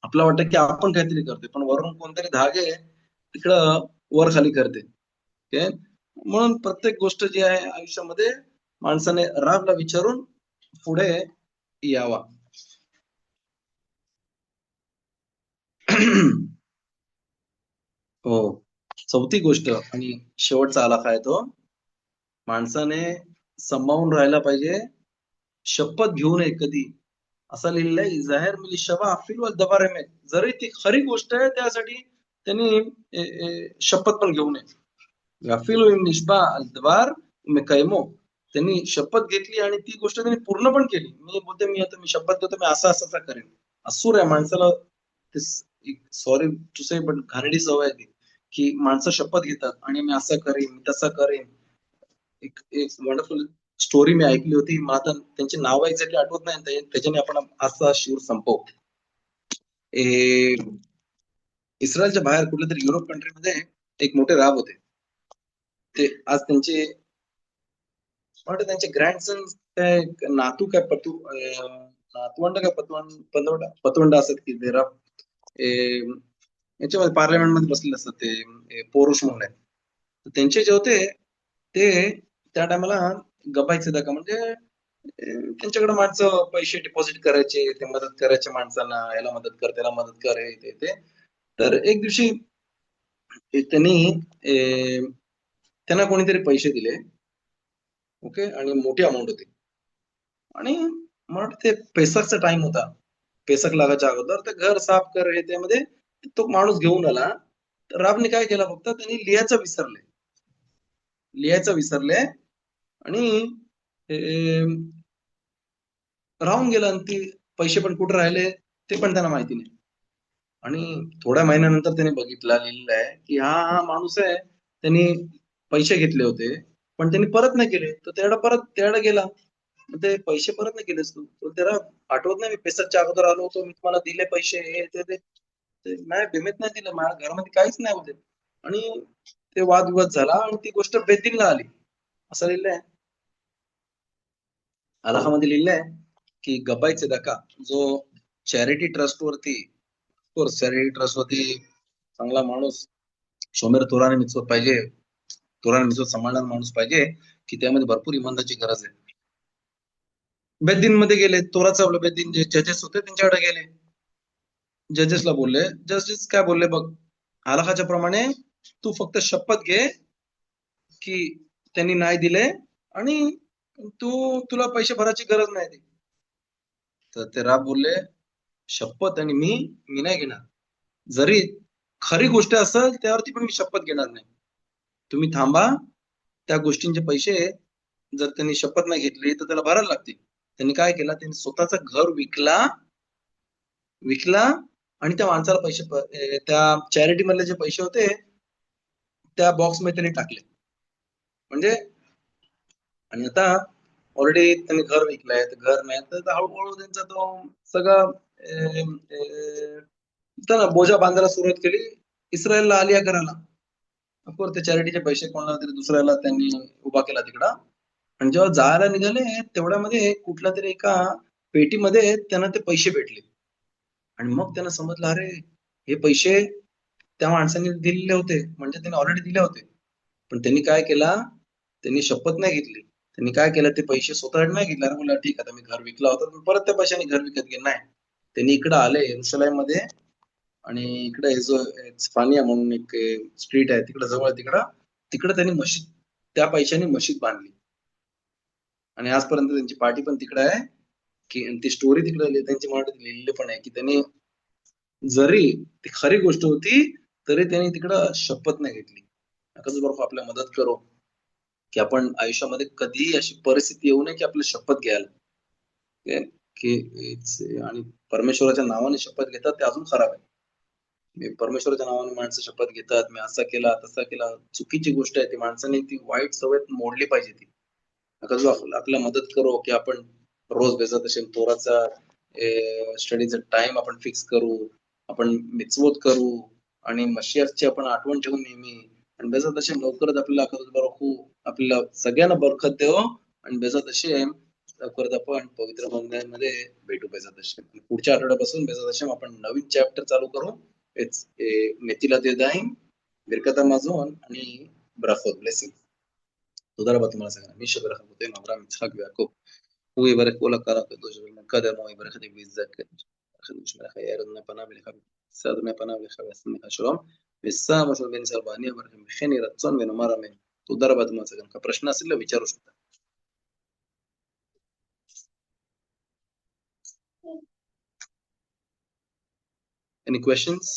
आपलं वाटतं की आपण काहीतरी करतोय, पण वरून कोणतरी धागे तिकडं वर खाली करते. ओके, म्हणून प्रत्येक गोष्ट जी आहे आयुष्यामध्ये माणसाने राबला विचारून पुढे यावा. हो. चौथी गोष्ट आणि शेवटचा आला काय तो, माणसाने संभाळून राहायला पाहिजे, शपथ घेऊ नये कधी. असं लिहिलंय जाहीर मिली शबा अफिल व दबारे में, जरी ती खरी गोष्ट आहे त्यासाठी त्यांनी शपथ पण घेऊ नये. अफिल निष्बा अल्दबार में कैमो, त्यांनी शपथ घेतली आणि ती गोष्ट त्यांनी पूर्ण पण केली. मी बोलते मी आता मी शपथ घेतो, मी असं असं करेन. असूर आहे माणसाला, सॉरी टू से पण घाणेरडी सवय आहे ती, की माणसं शपथ घेतात आणि मी असं करेन, मी तसं करेन. एक एक वंडरफुल स्टोरी मी ऐकली होती, मला आता त्यांचे नाव एक्झॅक्टली आठवत नाही, त्याच्याने आपण असा शूर संपवू. इस्रायलच्या बाहेर कुठल्या तरी युरोप कंट्रीमध्ये एक मोठे राब होते. ते आज त्यांचे वाटतं त्यांचे ग्रँडसन काय नातू काय नातवंड काय पतवंड असतात की ते राब याच्यामध्ये पार्लमेंटमध्ये बसलेले असतात, ते पोरुष म्हणून आहेत. तर त्यांचे जे होते ते त्या टायमाला गबायचे दाखा म्हणजे त्यांच्याकडे माणसं पैसे डिपॉझिट करायचे, ते मदत करायचे माणसांना, याला मदत कर, त्याला मदत कर, हे ते. तर एक दिवशी त्यांनी त्यांना कोणीतरी पैसे दिले, ओके, आणि मोठी अमाऊंट होती. आणि मग ते पेसकचा टाइम होता, पेसक लागायच्या अगोदर ते घर साफ कर हे त्यामध्ये तो माणूस घेऊन आला. तर राबने काय केलं, फक्त त्यांनी लिहायचं विसरले आणि राहून गेलं, आणि ते पैसे पण कुठे राहिले ते पण त्यांना माहिती नाही. आणि थोड्या महिन्यानंतर त्याने बघितलं, लिहिलेलं आहे की हा हा माणूस आहे, त्यांनी पैसे घेतले होते पण त्यांनी परत नाही केले, तर त्याला गेला. मग ते पैसे परत नाही केलेस तू, तर त्याला आठवत नाही, मी पेसकच्या अगोदर आलो होतो, मी तुम्हाला दिले पैसे, हे ते नाही भीमेत नाही दिलं, माझ्या घरामध्ये काहीच नाही होते. आणि ते वादविवाद झाला आणि ती गोष्ट बेदीनला आली. असं लिहिलंय अलाहामध्ये, लिहिलंय की गब्बाई दका जो चॅरिटी ट्रस्ट वरती, चॅरिटी ट्रस्ट वरती चांगला माणूस, शोमेर तोराने मिचवत पाहिजे, तोराने मिचवत सांभाळणारा माणूस पाहिजे, की त्यामध्ये भरपूर इमानदाची गरज आहे. बेद्दीन मध्ये गेले, तोराचा आपलं बेद्दीन जे जजेस होते त्यांच्याकडे गेले, जजेसला बोलले, जजेस काय बोलले बघ, आलाखाच्या प्रमाणे तू फक्त शपथ घे की त्यांनी नाही दिले आणि तुला पैसे भरायची गरज नाही. तर ते राब बोलले शपथ आणि मी नाही घेणार, जरी खरी गोष्ट असेल त्यावरती पण मी शपथ घेणार नाही. तुम्ही थांबा, त्या गोष्टींचे पैसे जर त्यांनी शपथ नाही घेतली तर त्याला भरायला लागतील. त्यांनी काय केलं, त्यांनी स्वतःचं घर विकला आणि त्या माणसाला पैसे, त्या चॅरिटी मधले जे पैसे होते त्या बॉक्स मध्ये त्यांनी टाकले. म्हणजे आणि आता ऑलरेडी त्यांनी घर विकलंय, तर घर नाही, तर हळूहळू त्यांचा तो सगळा बोजा बांधायला सुरुवात केली, इस्रायलला आलिया करायला. ऑफकोर्स ते चॅरिटीचे पैसे कोणाला तरी दुसऱ्याला त्यांनी उभा केला तिकडं. आणि जेव्हा जायला निघाले तेवढ्यामध्ये कुठल्या तरी एका पेटीमध्ये त्यांना ते पैसे भेटले. आणि मग त्यांना समजलं, अरे हे पैसे त्या माणसाने दिलेले होते, म्हणजे त्यांनी ऑलरेडी दिले होते. पण त्यांनी काय केला, त्यांनी शपथ नाही घेतली. त्यांनी काय केलं, ते पैसे स्वतःकडे नाही घेतले. अरे बोलला ठीक आहे, आता मी घर विकला होता, पण परत त्या पैशाने घर विकत गेले नाही. त्यांनी इकडे आले येरुशलेम मध्ये, आणि इकडे जो स्फानिया म्हणून एक स्ट्रीट आहे तिकडे जवळ, तिकडे त्यांनी मशीद, त्या पैशाने मशीद बांधली. आणि आजपर्यंत त्यांची पार्टी पण तिकडे आहे, की ती स्टोरी तिकडे त्यांची मराठीत लिहिलेली पण आहे, की त्यांनी जरी ती खरी गोष्ट होती तरी त्यांनी तिकडं शपथ नाही घेतली. नकाच बरोबर आपल्या मदत करो, की आपण आयुष्यामध्ये कधीही अशी परिस्थिती येऊ नये की आपली शपथ घ्यायला, की आणि परमेश्वराच्या नावाने शपथ घेतात ते अजून खराब आहे. परमेश्वराच्या नावाने माणसं शपथ घेतात, मी असा केला तसा केला, चुकीची गोष्ट आहे ती. माणसाने ती वाईट सवय मोडली पाहिजे ती. नका जो आपल्याला मदत करो, की आपण रोज बेजत असेल तोराचा स्टडीचा टाइम आपण फिक्स करू, आपण मिtzvot करू, आणि मशियाची आपण आठवण ठेवू नेहमी. आणि बेजत असे लवकरच आपल्याला आपल्याला सगळ्यांना बरकत देव, आणि बेजत असे लवकरच आपण पवित्र मंदिरामध्ये भेटू. बेजत असे पुढच्या आठवड्यापासून बेजत असे आपण नवीन चॅप्टर चालू करू. נטילת ידיים, ברכת המזון, आणि ברכות, blessing. תודה רבה תמר סגן. מי שברך אבותינו אברהם יצחק ויעקב, הוא יברך כל הקהל הקדוש ובמרכז עמו יברך את ויזכה. ושמלך יאר אדוני פניו אליך וישא אדוני פניו אליך וישם לך שלום. ושם משה בן ישראל ואני אברכם וכן יהי רצון ונאמר אמן. תודה רבה תמר סגן. का प्रश्न असेल तर विचारू शकता. Any questions?